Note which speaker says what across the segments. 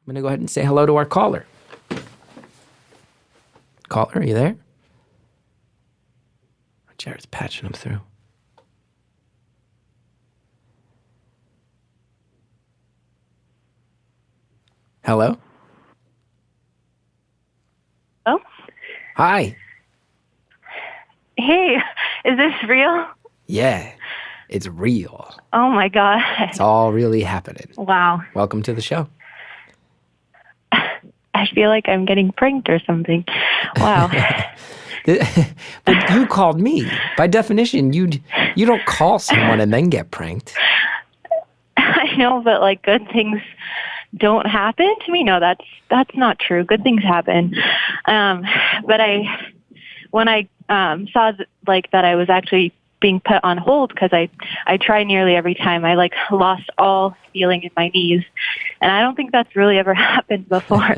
Speaker 1: I'm going to go ahead and say hello to our caller. Caller, are you there? Jared's patching him through. Hello?
Speaker 2: Oh?
Speaker 1: Hi.
Speaker 2: Hey, is this real?
Speaker 1: Yeah, it's real.
Speaker 2: Oh my God.
Speaker 1: It's all really happening.
Speaker 2: Wow.
Speaker 1: Welcome to the show.
Speaker 2: I feel like I'm getting pranked or something. Wow.
Speaker 1: But you called me. By definition, you don't call someone and then get pranked.
Speaker 2: I know, but like good things don't happen to me. No, that's not true. Good things happen. But when I saw that I was actually being put on hold, because I try nearly every time, I like lost all feeling in my knees, and I don't think that's really ever happened before.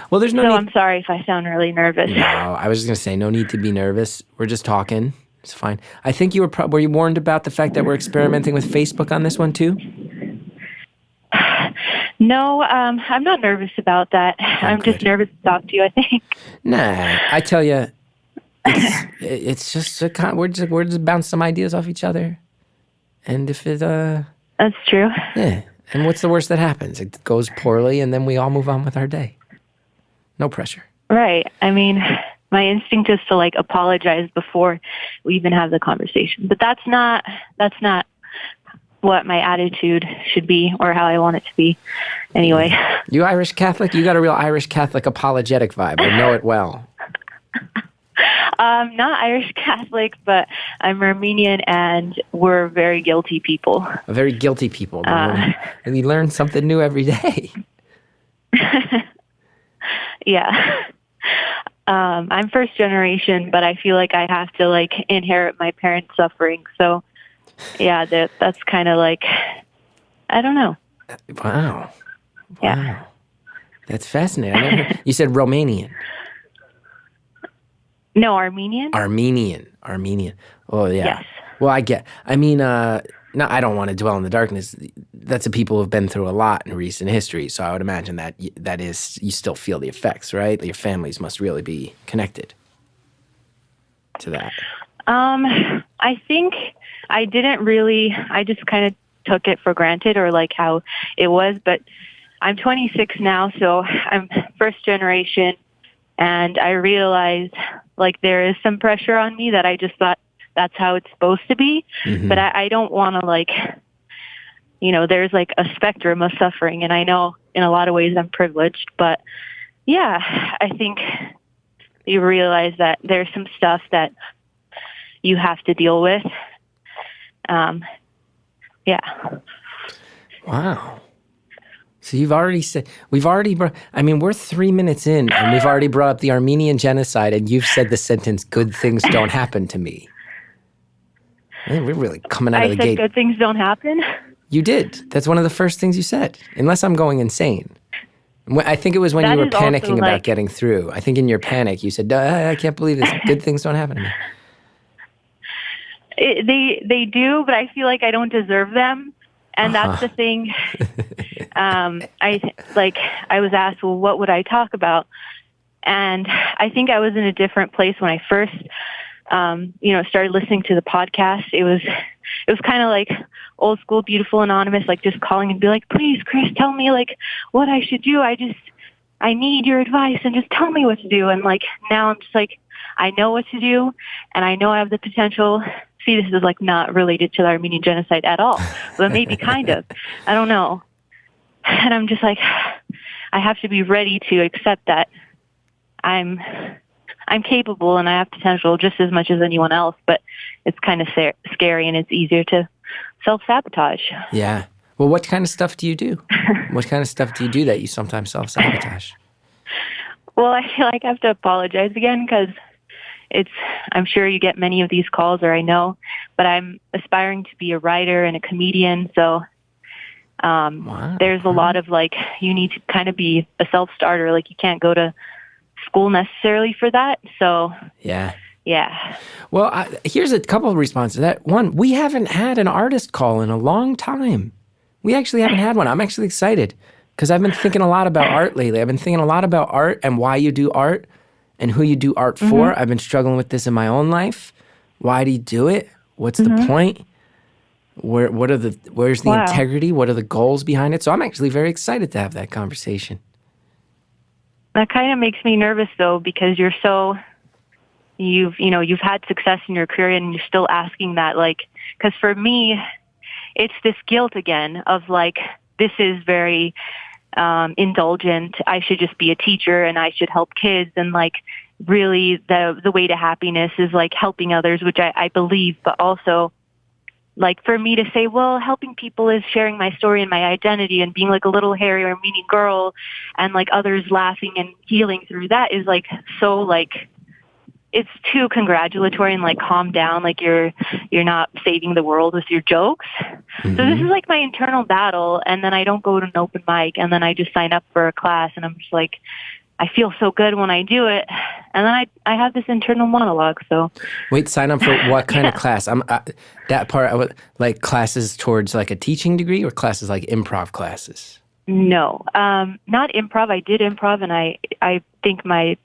Speaker 1: Well, there's no need.
Speaker 2: I'm sorry if I sound really nervous.
Speaker 1: No, I was just going to say, no need to be nervous. We're just talking. It's fine. I think you were you warned about the fact that we're experimenting with Facebook on this one too?
Speaker 2: No, I'm not nervous about that. I'm just nervous to talk to you, I think.
Speaker 1: Nah, I tell you, it's just we're just bounce some ideas off each other, and if it
Speaker 2: that's true.
Speaker 1: Yeah, and what's the worst that happens? It goes poorly, and then we all move on with our day. No pressure.
Speaker 2: Right. I mean, my instinct is to like apologize before we even have the conversation, but that's not what my attitude should be or how I want it to be. Anyway.
Speaker 1: You Irish Catholic? You got a real Irish Catholic apologetic vibe. I know it well.
Speaker 2: Not Irish Catholic, but I'm Armenian, and we're very guilty people.
Speaker 1: A very guilty people. And we learn something new every day.
Speaker 2: Yeah. I'm first generation, but I feel like I have to like inherit my parents' suffering. So yeah, that's kind of like, I don't know.
Speaker 1: Wow.
Speaker 2: Yeah.
Speaker 1: That's fascinating. You said Romanian.
Speaker 2: No, Armenian.
Speaker 1: Armenian. Oh, yeah.
Speaker 2: Yes.
Speaker 1: Well, I don't want to dwell in the darkness. That's the people who've been through a lot in recent history. So I would imagine that is, you still feel the effects, right? Your families must really be connected to that.
Speaker 2: I think I just kind of took it for granted, or like how it was, but I'm 26 now, so I'm first generation, and I realized like there is some pressure on me that I just thought that's how it's supposed to be. Mm-hmm. But I don't want to like, there's like a spectrum of suffering, and I know in a lot of ways I'm privileged, but yeah, I think you realize that there's some stuff that you have to deal with. Yeah.
Speaker 1: Wow. So you've already said, we're 3 minutes in and we've already brought up the Armenian genocide, and you've said the sentence, good things don't happen to me. Man, we're really coming out of the gate.
Speaker 2: I said good things don't happen?
Speaker 1: You did. That's one of the first things you said, unless I'm going insane. I think it was when you were panicking about getting through. I think in your panic you said, I can't believe this. Good things don't happen to me.
Speaker 2: They do, but I feel like I don't deserve them. And that's the thing. I was asked, well, what would I talk about? And I think I was in a different place when I first, started listening to the podcast. It was kind of like old school, beautiful, anonymous, like just calling and be like, please, Chris, tell me like what I should do. I need your advice and just tell me what to do. And like, now I'm just like, I know what to do, and I know I have the potential. See, this is like not related to the Armenian genocide at all, but maybe kind of. I don't know. And I'm just like, I have to be ready to accept that I'm capable and I have potential just as much as anyone else, but it's kind of scary, and it's easier to self-sabotage.
Speaker 1: Yeah. Well, what kind of stuff do you do? What kind of stuff do you do that you sometimes self-sabotage?
Speaker 2: Well, I feel like I have to apologize again because I'm sure you get many of these calls, or I know, but I'm aspiring to be a writer and a comedian. So there's a lot of like, you need to kind of be a self-starter. Like you can't go to school necessarily for that. So yeah.
Speaker 1: Well, here's a couple of responses to that. One, we haven't had an artist call in a long time. We actually haven't had one. I'm actually excited Because I've been thinking a lot about art lately. I've been thinking a lot about art and why you do art and who you do art for. I've been struggling with this in my own life. Why do you do it? What's the point? Where's the integrity? What are the goals behind it? So I'm actually very excited to have that conversation.
Speaker 2: That kind of makes me nervous though, because you've had success in your career and you're still asking that, like, because for me, it's this guilt again of like, this is very indulgent. I should just be a teacher and I should help kids. And like, really the way to happiness is like helping others, which I believe, but also like for me to say, well, helping people is sharing my story and my identity and being like a little hairy or meaning girl and like others laughing and healing through that is like, so like, it's too congratulatory and like calm down. Like you're not saving the world with your jokes. So this is like my internal battle. And then I don't go to an open mic and then I just sign up for a class and I'm just like, I feel so good when I do it. And then I have this internal monologue. So
Speaker 1: wait, sign up for what kind of class? That part, I would like classes towards like a teaching degree or classes like improv classes?
Speaker 2: No, not improv. I did improv and I think my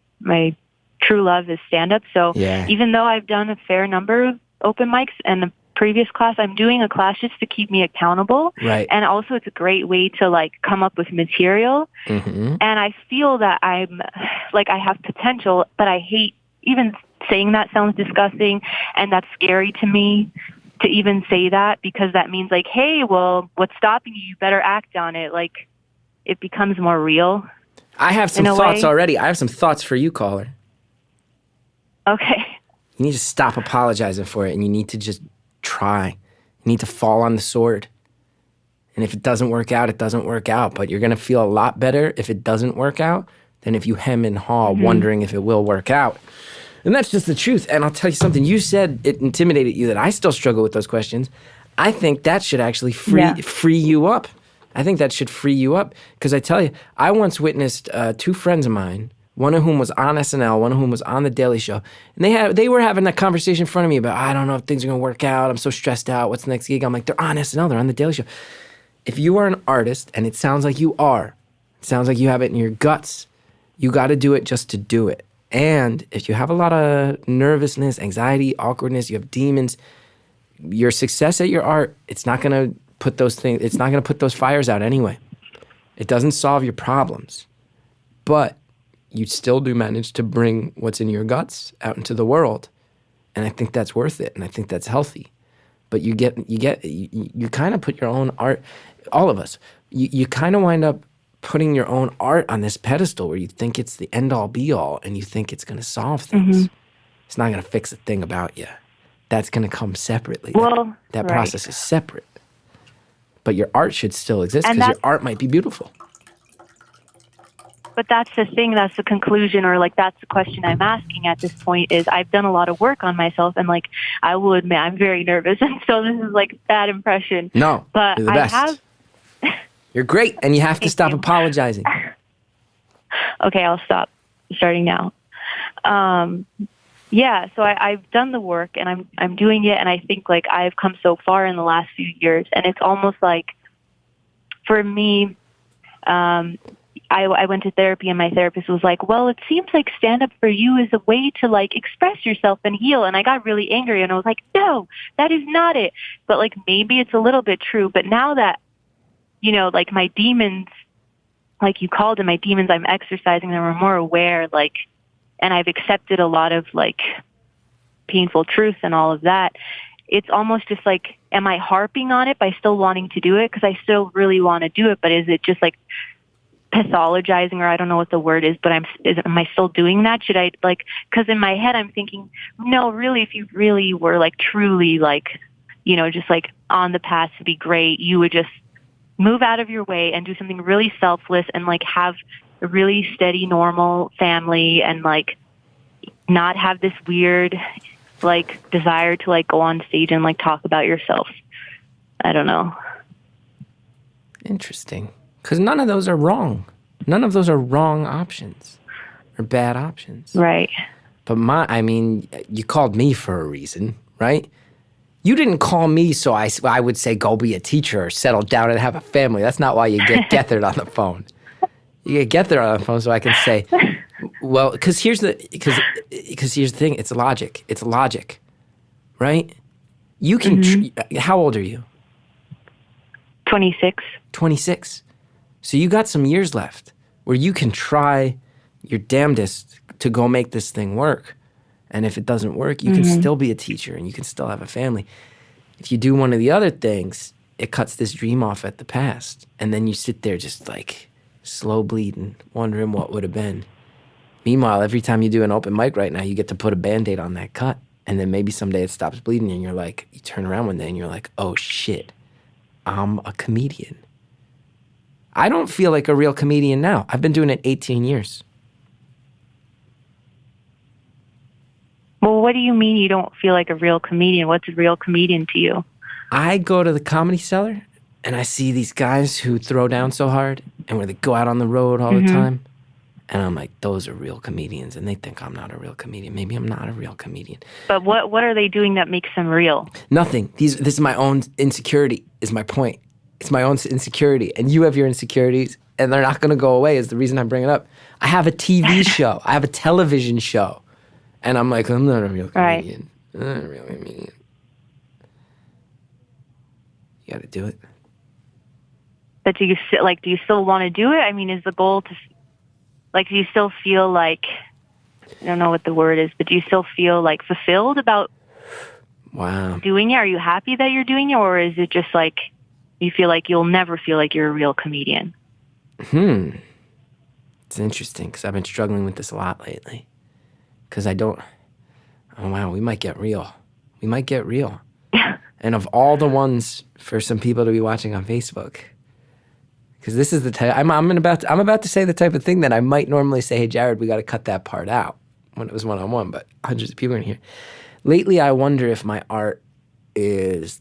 Speaker 2: true love is stand-up. So even though I've done a fair number of open mics and the previous class, I'm doing a class just to keep me accountable.
Speaker 1: Right.
Speaker 2: And also it's a great way to like come up with material. And I feel that I'm like, I have potential, but I hate even saying that sounds disgusting. And that's scary to me to even say that because that means like, hey, well, what's stopping you? You better act on it. Like it becomes more real.
Speaker 1: I have some thoughts already. I have some thoughts for you, caller.
Speaker 2: Okay.
Speaker 1: You need to stop apologizing for it, and you need to just try. You need to fall on the sword. And if it doesn't work out, it doesn't work out. But you're going to feel a lot better if it doesn't work out than if you hem and haw wondering if it will work out. And that's just the truth. And I'll tell you something. You said it intimidated you that I still struggle with those questions. I think that should actually free you up. I think that should free you up. Because I tell you, I once witnessed two friends of mine, one of whom was on SNL, one of whom was on The Daily Show. And they were having that conversation in front of me about, I don't know if things are going to work out. I'm so stressed out. What's the next gig? I'm like, they're on SNL. They're on The Daily Show. If you are an artist, and it sounds like you are, it sounds like you have it in your guts, you got to do it just to do it. And if you have a lot of nervousness, anxiety, awkwardness, you have demons, your success at your art, it's not going to put those things, it's not going to put those fires out anyway. It doesn't solve your problems. But you still do manage to bring what's in your guts out into the world. And I think that's worth it. And I think that's healthy. But you kind of put your own art, all of us, you kind of wind up putting your own art on this pedestal where you think it's the end all be all and you think it's going to solve things. It's not going to fix a thing about you. That's going to come separately.
Speaker 2: Well,
Speaker 1: that process is separate. But your art should still exist because your art might be beautiful.
Speaker 2: But that's the thing, that's the conclusion, or like that's the question I'm asking at this point is I've done a lot of work on myself and like I will admit I'm very nervous and so this is like bad impression.
Speaker 1: No,
Speaker 2: but
Speaker 1: you're the best. You're great and you have to stop apologizing.
Speaker 2: Okay, I'll stop starting now. So I've done the work and I'm doing it and I think like I've come so far in the last few years and it's almost like for me, I went to therapy and my therapist was like, well, it seems like stand-up for you is a way to like express yourself and heal. And I got really angry and I was like, no, that is not it. But like, maybe it's a little bit true. But now that, you know, like my demons, like you called them, my demons, I'm exercising them, I'm more aware, like, and I've accepted a lot of like painful truth and all of that. It's almost just like, am I harping on it by still wanting to do it? Because I still really want to do it. But is it just like pathologizing, or I don't know what the word is, but am I still doing that? Should I like, because in my head I'm thinking, no, really, if you really were like truly like, you know, just like on the path to be great, you would just move out of your way and do something really selfless and like have a really steady, normal family and like not have this weird like desire to like go on stage and like talk about yourself. I don't know.
Speaker 1: Interesting. Because none of those are wrong. None of those are wrong options or bad options.
Speaker 2: Right.
Speaker 1: But you called me for a reason, right? You didn't call me so I would say go be a teacher or settle down and have a family. That's not why you get Gethard on the phone. You get Gethard on the phone so I can say, well, because here's the thing. It's logic. It's logic, right? You can. How old are you?
Speaker 2: 26.
Speaker 1: 26. So you got some years left where you can try your damnedest to go make this thing work. And if it doesn't work, you can still be a teacher and you can still have a family. If you do one of the other things, it cuts this dream off at the past. And then you sit there just like slow bleeding, wondering what would have been. Meanwhile, every time you do an open mic right now, you get to put a Band-Aid on that cut. And then maybe someday it stops bleeding and you're like, you turn around one day and you're like, oh shit, I'm a comedian. I don't feel like a real comedian now. I've been doing it 18 years.
Speaker 2: Well, what do you mean you don't feel like a real comedian? What's a real comedian to you?
Speaker 1: I go to the Comedy Cellar and I see these guys who throw down so hard and where they go out on the road all the time. And I'm like, those are real comedians. And they think I'm not a real comedian. Maybe I'm not a real comedian.
Speaker 2: But what are they doing that makes them real?
Speaker 1: Nothing. This is my own insecurity is my point. It's my own insecurity. And you have your insecurities and they're not going to go away is the reason I bring it up. I have a TV show. I have a television show. And I'm like, I'm not a real comedian. Right. I'm not a real comedian. You got to do it.
Speaker 2: But do you still want to do it? I mean, is the goal to, like, do you still feel like, I don't know what the word is, but do you still feel like fulfilled about doing it? Are you happy that you're doing it? Or is it just like, you feel like you'll never feel like you're a real comedian?
Speaker 1: It's interesting because I've been struggling with this a lot lately. Because I don't, oh wow, we might get real. We might get real. And of all the ones for some people to be watching on Facebook, because this is the type, I'm about to say the type of thing that I might normally say, hey, Jared, we got to cut that part out when it was one-on-one, but hundreds of people are in here. Lately, I wonder if my art is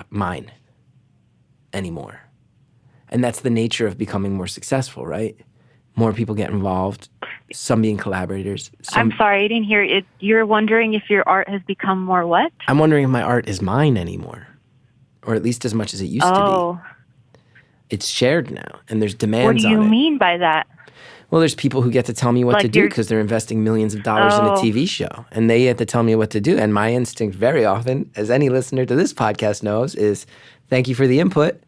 Speaker 1: mine anymore. And that's the nature of becoming more successful, right? More people get involved, some being collaborators.
Speaker 2: I'm sorry, I didn't hear it. You're wondering if your art has become more what?
Speaker 1: I'm wondering if my art is mine anymore, or at least as much as it used to be. It's shared now, and there's demands on it.
Speaker 2: What do you mean by that?
Speaker 1: Well, there's people who get to tell me what to do because they're investing millions of dollars in a TV show, and they get to tell me what to do. And my instinct very often, as any listener to this podcast knows, is thank you for the input.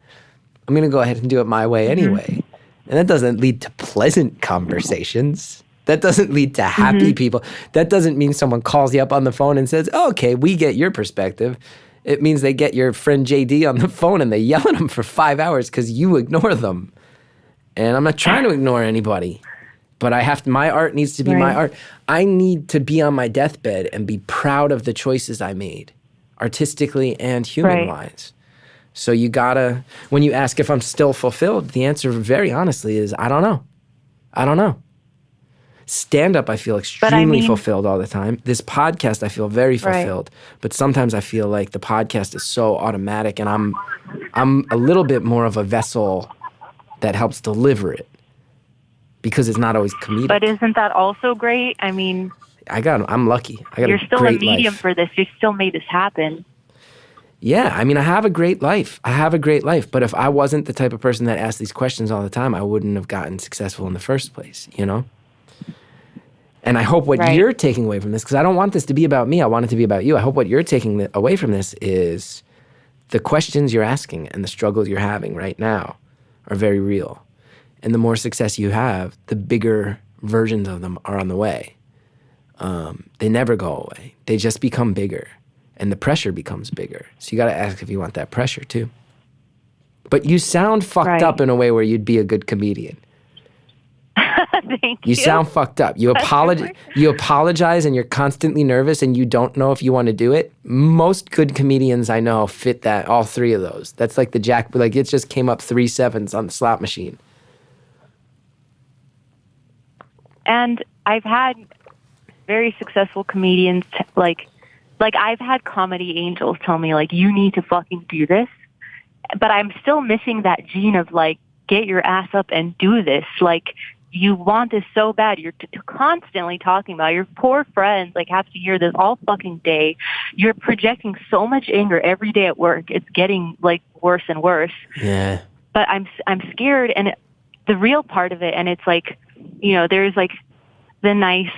Speaker 1: I'm going to go ahead and do it my way anyway. And that doesn't lead to pleasant conversations. That doesn't lead to happy people. That doesn't mean someone calls you up on the phone and says, oh, okay, we get your perspective. It means they get your friend JD on the phone and they yell at him for 5 hours because you ignore them. And I'm not trying to ignore anybody, but my art needs to be my art. I need to be on my deathbed and be proud of the choices I made, artistically and human-wise. So you gotta, when you ask if I'm still fulfilled, the answer very honestly is, I don't know. I don't know. Stand-up, I feel extremely fulfilled all the time. This podcast, I feel very fulfilled. But sometimes I feel like the podcast is so automatic and I'm a little bit more of a vessel that helps deliver it because it's not always comedic.
Speaker 2: But isn't that also great? I mean,
Speaker 1: I'm lucky.
Speaker 2: You're still a medium for this. You still made this happen.
Speaker 1: Yeah, I mean, I have a great life. But if I wasn't the type of person that asked these questions all the time, I wouldn't have gotten successful in the first place, you know? And I hope what you're taking away from this, because I don't want this to be about me, I want it to be about you. I hope what you're taking away from this is the questions you're asking and the struggles you're having right now are very real. And the more success you have, the bigger versions of them are on the way. They never go away. They just become bigger. And the pressure becomes bigger. So you got to ask if you want that pressure too. But you sound fucked up in a way where you'd be a good comedian.
Speaker 2: Thank you.
Speaker 1: You sound fucked up. You apologize and you're constantly nervous and you don't know if you want to do it. Most good comedians I know fit that, all three of those. That's like it just came up 3 7s on the slot machine.
Speaker 2: And I've had very successful comedians, like I've had comedy angels tell me, like, you need to fucking do this. But I'm still missing that gene of, like, get your ass up and do this. Like, you want this so bad. You're constantly talking about it. Your poor friends like have to hear this all fucking day. You're projecting so much anger every day at work. It's getting like worse and worse.
Speaker 1: Yeah.
Speaker 2: But I'm scared, and the real part of it, and it's like, you know, there's like the nice,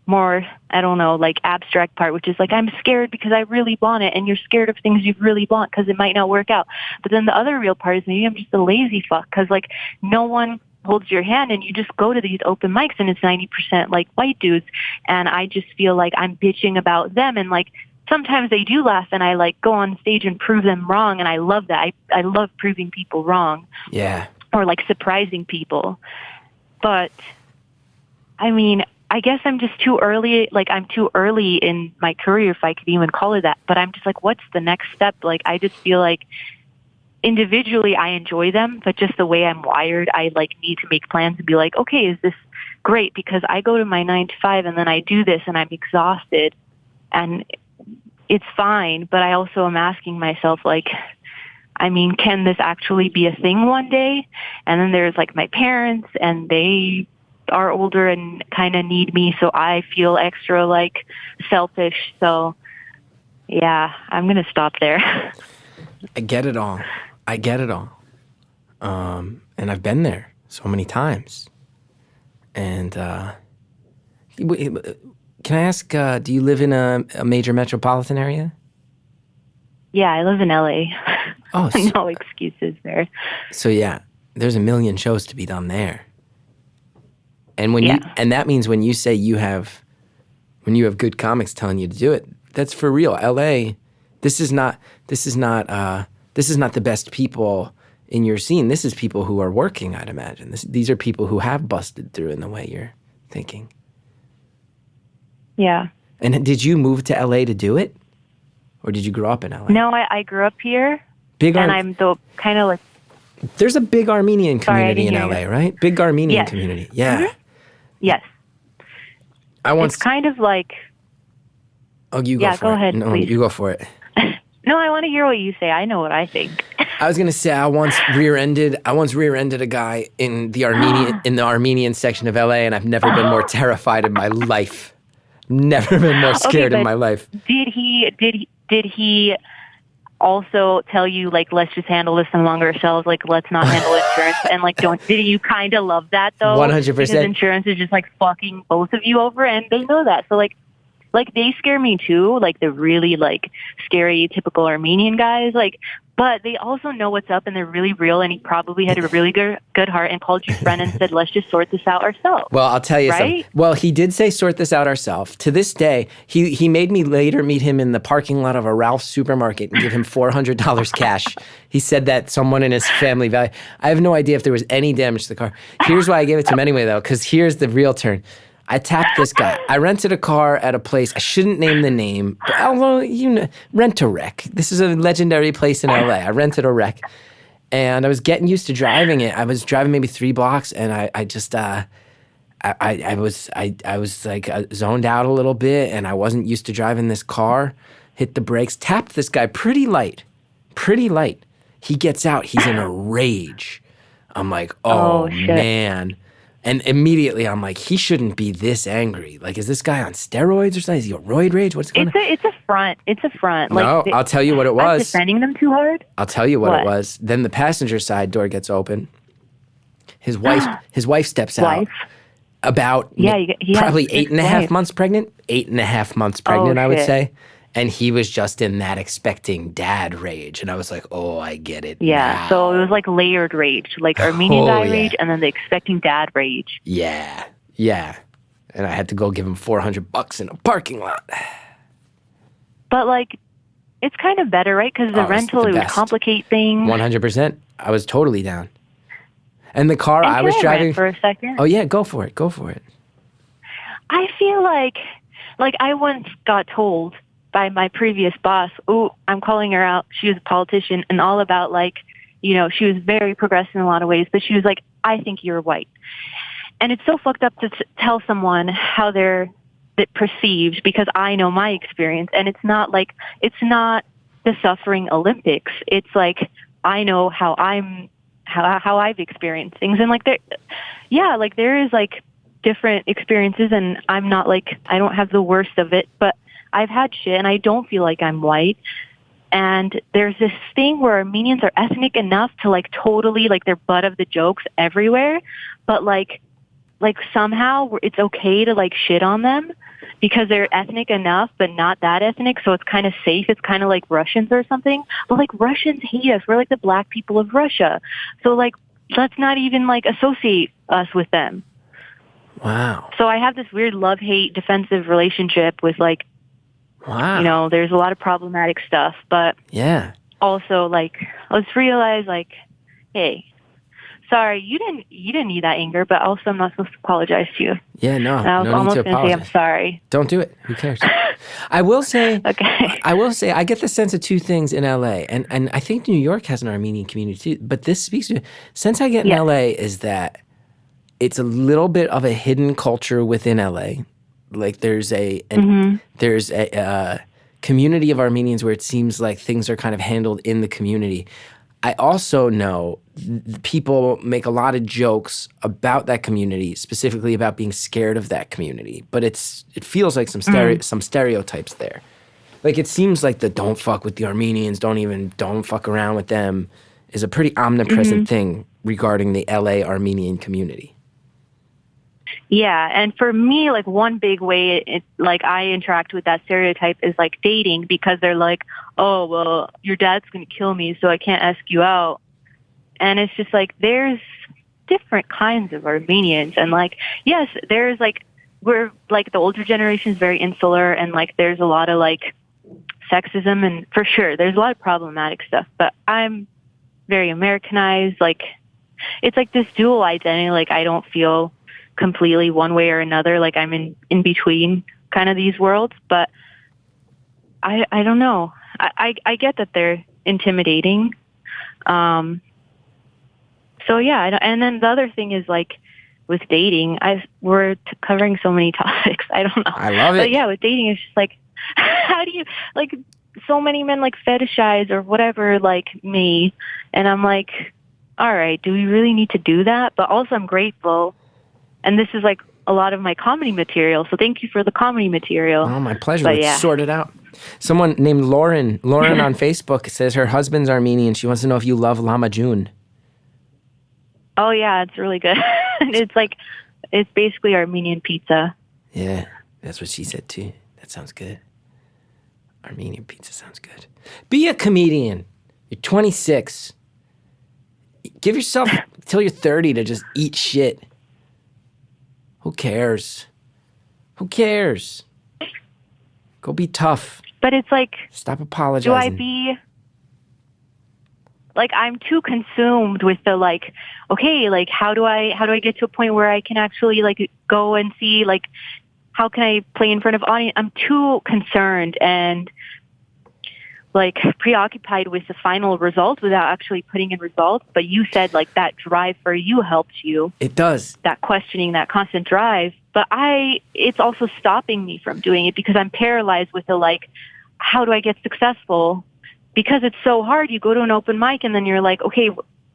Speaker 2: more, I don't know, like abstract part, which is like, I'm scared because I really want it, and you're scared of things you really want because it might not work out. But then the other real part is maybe I'm just a lazy fuck because like no one holds your hand, and you just go to these open mics and it's 90% like white dudes, and I just feel like I'm bitching about them, and like sometimes they do laugh, and I like go on stage and prove them wrong, and I love that. I love proving people wrong.
Speaker 1: Yeah.
Speaker 2: Or like surprising people. But I mean, I guess I'm just too early. Like I'm too early in my career, if I could even call it that. But I'm just like, what's the next step? Like, I just feel like individually I enjoy them, but just the way I'm wired, I like need to make plans and be like, okay, is this great? Because I go to my 9 to 5 and then I do this and I'm exhausted and it's fine. But I also am asking myself, like, I mean, can this actually be a thing one day? And then there's like my parents, and they are older and kind of need me, so I feel extra like selfish. So yeah, I'm going to stop there.
Speaker 1: I get it all. And I've been there so many times. And can I ask, do you live in a major metropolitan area?
Speaker 2: Yeah, I live in LA.
Speaker 1: Oh, so,
Speaker 2: no excuses there.
Speaker 1: So yeah, there's a million shows to be done there. And when and that means when you say you have good comics telling you to do it, that's for real. LA, this is not the best people in your scene. This is people who are working, I'd imagine. These are people who have busted through in the way you're thinking.
Speaker 2: Yeah.
Speaker 1: And did you move to LA to do it? Or did you grow up in LA?
Speaker 2: No, I grew up here. And I'm the kind of like...
Speaker 1: There's a big Armenian community in LA, right? Big Armenian community. Yeah.
Speaker 2: Mm-hmm. Yes. It's kind of like...
Speaker 1: Oh, you go for it.
Speaker 2: Go ahead,
Speaker 1: no,
Speaker 2: please.
Speaker 1: You go for it.
Speaker 2: No, I want to hear what you say. I know what I think.
Speaker 1: I was gonna say I once rear-ended a guy in the Armenian section of LA, and I've never been more terrified in my life. Never been more scared in my life.
Speaker 2: Did he also tell you, like, let's just handle this among ourselves, like, let's not handle insurance, and like, did you kind of love that though?
Speaker 1: 100%.
Speaker 2: Because insurance is just like fucking both of you over, and they know that. So like they scare me too, like the really like scary typical Armenian guys, like, but they also know what's up and they're really real, and he probably had a really good heart and called you friend and said, let's just sort this out ourselves.
Speaker 1: Well, I'll tell you something. Well, he did say sort this out ourselves. To this day, he made me later meet him in the parking lot of a Ralph's supermarket and give him $400 cash. He said that someone in his family value. I have no idea if there was any damage to the car. Here's why I gave it to him anyway, though, because here's the real turn. I tapped this guy. I rented a car at a place. I shouldn't name the name, but although, you know, Rent-A-Wreck. This is a legendary place in LA. I rented a wreck, and I was getting used to driving it. I was driving maybe 3 blocks, and I was like zoned out a little bit, and I wasn't used to driving this car. Hit the brakes, tapped this guy pretty light. He gets out. He's in a rage. I'm like, oh man. And immediately I'm like, he shouldn't be this angry. Like, is this guy on steroids or something? Is he a roid rage? What's going on?
Speaker 2: It's a front.
Speaker 1: No,
Speaker 2: like,
Speaker 1: I'll tell you what it was.
Speaker 2: I'm defending them too hard?
Speaker 1: I'll tell you what it was. Then the passenger side door gets open. His wife steps out. About probably 8.5 months pregnant. 8.5 months pregnant, I would say. And he was just in that expecting dad rage. And I was like, oh, I get it now.
Speaker 2: So it was like layered rage, like Armenian guy rage and then the expecting dad rage.
Speaker 1: Yeah. And I had to go give him $400 in a parking lot.
Speaker 2: But like, it's kind of better, right? Because the rental, it would complicate things.
Speaker 1: 100%. I was totally down. And the car I was driving...
Speaker 2: for a second?
Speaker 1: Oh, yeah, go for it.
Speaker 2: I feel like I once got told by my previous boss, I'm calling her out. She was a politician and all about like, you know, she was very progressive in a lot of ways, but she was like, I think you're white. And it's so fucked up to tell someone how they're perceived, because I know my experience, and it's not the suffering Olympics. It's like, I know how I'm how I've experienced things. And like there is like different experiences, and I'm not like, I don't have the worst of it, but I've had shit and I don't feel like I'm white. And there's this thing where Armenians are ethnic enough to like totally like they're butt of the jokes everywhere, but like somehow it's okay to like shit on them because they're ethnic enough, but not that ethnic. So it's kind of safe. It's kind of like Russians or something. But like Russians hate us. We're like the black people of Russia. So like, let's not even like associate us with them.
Speaker 1: Wow.
Speaker 2: So I have this weird love-hate defensive relationship with like,
Speaker 1: wow.
Speaker 2: You know, there's a lot of problematic stuff, but
Speaker 1: yeah.
Speaker 2: Also like, let's realize like, hey, sorry, you didn't need that anger, but also I'm not supposed to apologize to you.
Speaker 1: Yeah, no.
Speaker 2: And I was almost going to say I'm sorry.
Speaker 1: Don't do it. Who cares? I will say,
Speaker 2: okay.
Speaker 1: I get the sense of two things in LA, and I think New York has an Armenian community too, but this speaks to, sense I get in LA is that it's a little bit of a hidden culture within LA. Like there's a community of Armenians where it seems like things are kind of handled in the community. I also know people make a lot of jokes about that community, specifically about being scared of that community. But it feels like some stereotypes there. Like it seems like the don't fuck with the Armenians, don't fuck around with them is a pretty omnipresent thing regarding the LA Armenian community.
Speaker 2: Yeah, and for me, like one big way like I interact with that stereotype is like dating, because they're like, oh, well, your dad's going to kill me, so I can't ask you out. And it's just like, there's different kinds of Armenians. And like, yes, there's like, we're like the older generation is very insular, and like there's a lot of like sexism, and for sure, there's a lot of problematic stuff. But I'm very Americanized. Like, it's like this dual identity. Like, I don't feel completely one way or another. Like I'm in between kind of these worlds, but I don't know. I get that they're intimidating. So yeah. And then the other thing is like with dating, we're covering so many topics. I don't know.
Speaker 1: I love it.
Speaker 2: But yeah, with dating, it's just like, how do you like, so many men like fetishize or whatever, like me. And I'm like, all right, do we really need to do that? But also I'm grateful. And this is like a lot of my comedy material. So thank you for the comedy material.
Speaker 1: Oh, my pleasure. Let's sort it out. Someone named Lauren on Facebook says her husband's Armenian. She wants to know if you love lahmacun.
Speaker 2: Oh, yeah, it's really good. It's basically Armenian pizza.
Speaker 1: Yeah, that's what she said too. That sounds good. Armenian pizza sounds good. Be a comedian. You're 26. Give yourself till you're 30 to just eat shit. Who cares? Who cares? Go be tough.
Speaker 2: But it's like,
Speaker 1: stop apologizing.
Speaker 2: Do I be like, I'm too consumed with the like, okay, like how do I get to a point where I can actually like go and see like how can I play in front of audience? I'm too concerned and like preoccupied with the final result without actually putting in results. But you said like that drive for you helps you.
Speaker 1: It does.
Speaker 2: That questioning, that constant drive. But it's also stopping me from doing it because I'm paralyzed with the like, how do I get successful? Because it's so hard. You go to an open mic and then you're like, okay,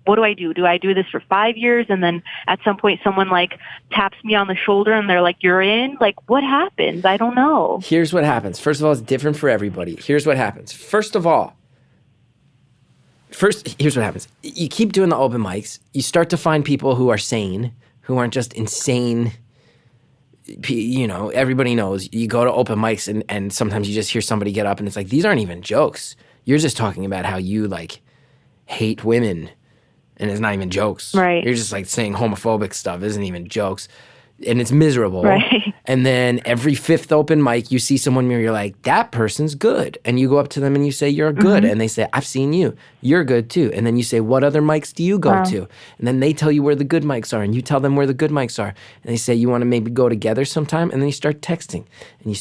Speaker 2: what do I do? Do I do this for 5 years? And then at some point someone like taps me on the shoulder and they're like, you're in? Like, what happens? I don't know.
Speaker 1: Here's what happens. First of all, it's different for everybody. Here's what happens. Here's what happens. You keep doing the open mics. You start to find people who are sane, who aren't just insane. You know, everybody knows you go to open mics and sometimes you just hear somebody get up and it's like, these aren't even jokes. You're just talking about how you like hate women. And it's not even jokes.
Speaker 2: Right.
Speaker 1: You're just like saying homophobic stuff. It isn't even jokes. And it's miserable.
Speaker 2: Right.
Speaker 1: And then every fifth open mic, you see someone where you're like, that person's good. And you go up to them and you say, you're good. And they say, I've seen you. You're good too. And then you say, what other mics do you go to? And then they tell you where the good mics are. And you tell them where the good mics are. And they say, you want to maybe go together sometime? And then you start texting. And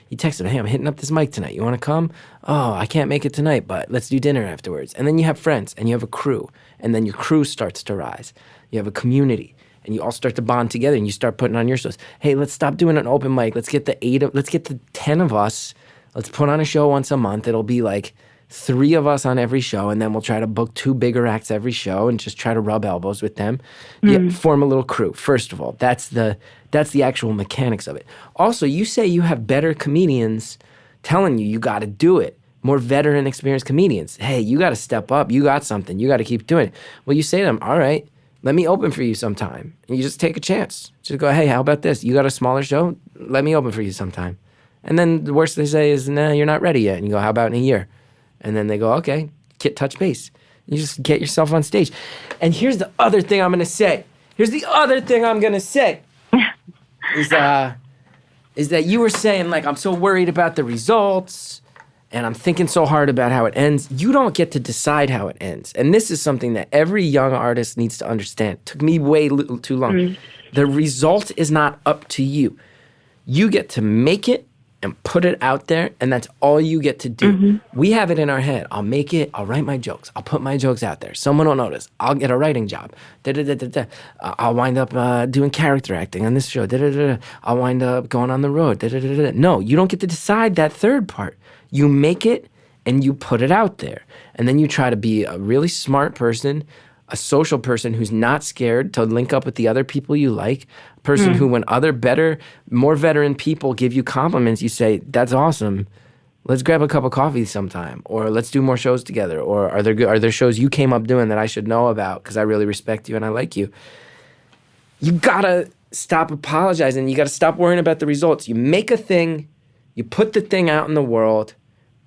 Speaker 1: you text them, hey, I'm hitting up this mic tonight. You want to come? Oh, I can't make it tonight, but let's do dinner afterwards. And then you have friends and you have a crew. And then your crew starts to rise. You have a community. And you all start to bond together and you start putting on your shows. Hey, let's stop doing an open mic. Let's get the 10 of us. Let's put on a show once a month. It'll be like 3 of us on every show, and then we'll try to book 2 bigger acts every show and just try to rub elbows with them. Yeah, form a little crew. First of all, that's the actual mechanics of it. Also, you say you have better comedians telling you got to do it. More veteran, experienced comedians. Hey, you got to step up. You got something. You got to keep doing it. Well, you say to them, all right, let me open for you sometime. And you just take a chance. Just go, hey, how about this? You got a smaller show? Let me open for you sometime. And then the worst they say is, nah, you're not ready yet. And you go, how about in a year? And then they go, okay, touch base. You just get yourself on stage. And here's the other thing I'm going to say. Is that you were saying, like, I'm so worried about the results and I'm thinking so hard about how it ends. You don't get to decide how it ends. And this is something that every young artist needs to understand. It took me way too long. The result is not up to you. You get to make it and put it out there, and that's all you get to do. We have it in our head. I'll make it. I'll write my jokes. I'll put my jokes out there. Someone will notice. I'll get a writing job. I'll wind up doing character acting on this show. I'll wind up going on the road. No, you don't get to decide that third part. You make it, and you put it out there. And then you try to be a really smart person, a social person who's not scared to link up with the other people you like, a person who, when other better, more veteran people give you compliments, you say, that's awesome. Let's grab a cup of coffee sometime, or let's do more shows together, or are there shows you came up doing that I should know about because I really respect you and I like you. You gotta stop apologizing. You gotta stop worrying about the results. You make a thing, you put the thing out in the world.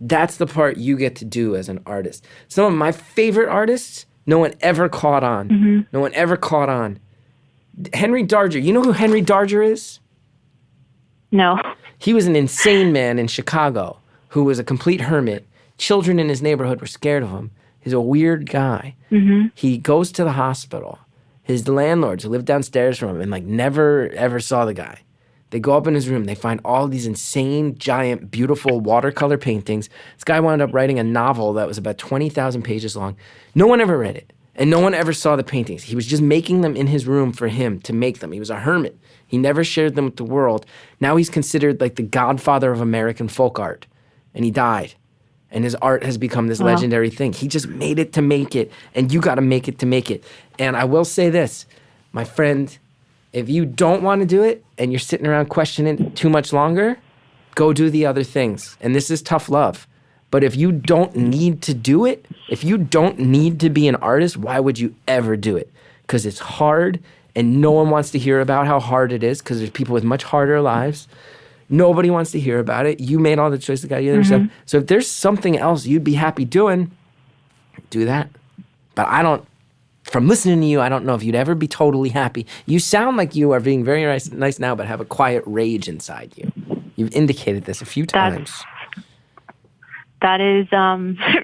Speaker 1: That's the part you get to do as an artist. Some of my favorite artists, no one ever caught on. No one ever caught on. Henry Darger. You know who Henry Darger is?
Speaker 2: No.
Speaker 1: He was an insane man in Chicago who was a complete hermit. Children in his neighborhood were scared of him. He's a weird guy. He goes to the hospital. His landlords who lived downstairs from him and like never ever saw the guy. They go up in his room. They find all these insane, giant, beautiful watercolor paintings. This guy wound up writing a novel that was about 20,000 pages long. No one ever read it, and no one ever saw the paintings. He was just making them in his room for him to make them. He was a hermit. He never shared them with the world. Now he's considered like the godfather of American folk art, and he died. And his art has become this legendary thing. He just made it to make it, and you got to make it to make it. And I will say this, my friend, if you don't want to do it and you're sitting around questioning it too much longer, go do the other things. And this is tough love. But if you don't need to do it, if you don't need to be an artist, why would you ever do it? Because it's hard, and no one wants to hear about how hard it is because there's people with much harder lives. Nobody wants to hear about it. You made all the choices that got you there. So if there's something else you'd be happy doing, do that. But from listening to you, I don't know if you'd ever be totally happy. You sound like you are being very nice now, but have a quiet rage inside you. You've indicated this a few times.
Speaker 2: That is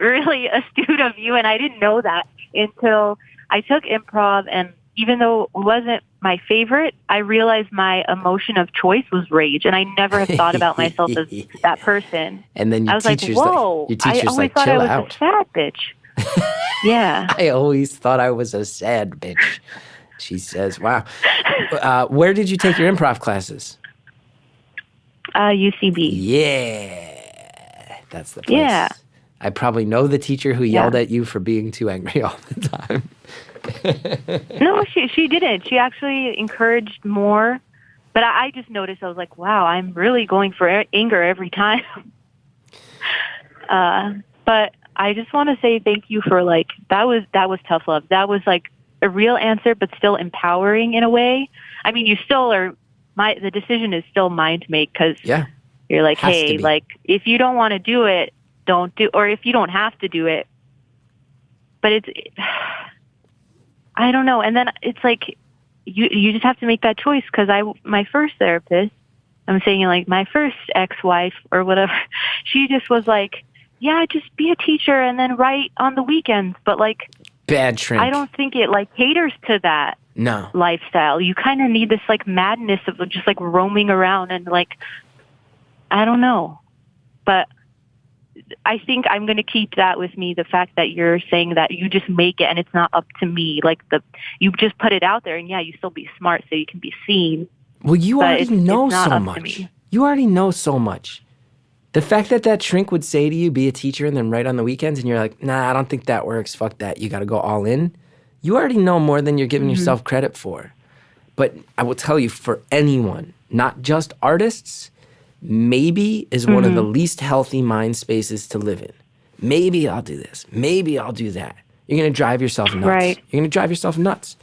Speaker 2: really astute of you, and I didn't know that until I took improv, and even though it wasn't my favorite, I realized my emotion of choice was rage, and I never have thought about myself as that person.
Speaker 1: And then
Speaker 2: I was like, whoa, I always thought I was a sad bitch. Yeah.
Speaker 1: I always thought I was a sad bitch. She says, wow. Where did you take your improv classes?
Speaker 2: UCB.
Speaker 1: Yeah. That's the place.
Speaker 2: Yeah.
Speaker 1: I probably know the teacher who yelled at you for being too angry all the time.
Speaker 2: No, she didn't. She actually encouraged more. But I just noticed, I was like, wow, I'm really going for anger every time. But I just want to say thank you for that was tough love. That was like a real answer, but still empowering in a way. I mean, you still are, the decision is still mine to make because you're like, hey, if you don't want to do it, don't do, or if you don't have to do it. But I don't know. And then it's like, you just have to make that choice because my first therapist, I'm saying like my first ex-wife or whatever, she just was like, yeah, just be a teacher and then write on the weekends. But
Speaker 1: bad trend.
Speaker 2: I don't think it caters to that lifestyle. You kind of need this madness of just roaming around and I don't know. But I think I'm going to keep that with me. The fact that you're saying that you just make it and it's not up to me. You just put it out there and you still be smart so you can be seen.
Speaker 1: Well, you already know so much. You already know so much. The fact that shrink would say to you, be a teacher and then write on the weekends, and you're like, nah, I don't think that works. Fuck that. You got to go all in. You already know more than you're giving yourself credit for. But I will tell you, for anyone, not just artists, maybe is one of the least healthy mind spaces to live in. Maybe I'll do this. Maybe I'll do that. You're going to drive yourself nuts.
Speaker 2: Right.
Speaker 1: You're going to drive yourself nuts.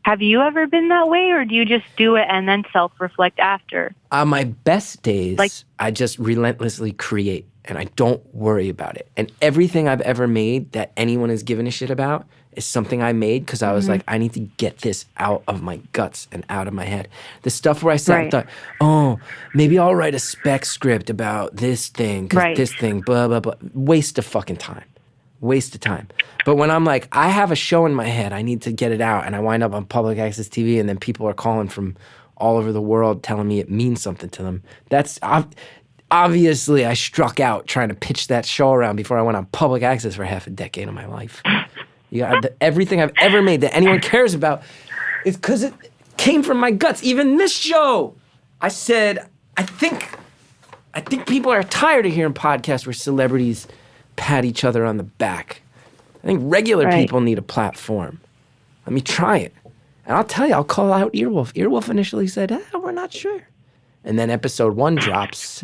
Speaker 2: Have you ever been that way, or do you just do it and then self-reflect after?
Speaker 1: On my best days, I just relentlessly create, and I don't worry about it. And everything I've ever made that anyone has given a shit about is something I made because I was like, I need to get this out of my guts and out of my head. The stuff where I sat and thought, oh, maybe I'll write a spec script about this thing, because this thing, blah, blah, blah. Waste of fucking time. Waste of time. But when I'm like, I have a show in my head, I need to get it out, and I wind up on public access TV, and then people are calling from all over the world telling me it means something to them. That's obviously I struck out trying to pitch that show around before I went on public access for half a decade of my life. Everything I've ever made that anyone cares about is because it came from my guts. Even this show, I said, I think people are tired of hearing podcasts where celebrities pat each other on the back. I think regular people need a platform. Let me try it. And I'll tell you, I'll call out Earwolf. Earwolf initially said, we're not sure. And then episode 1 drops.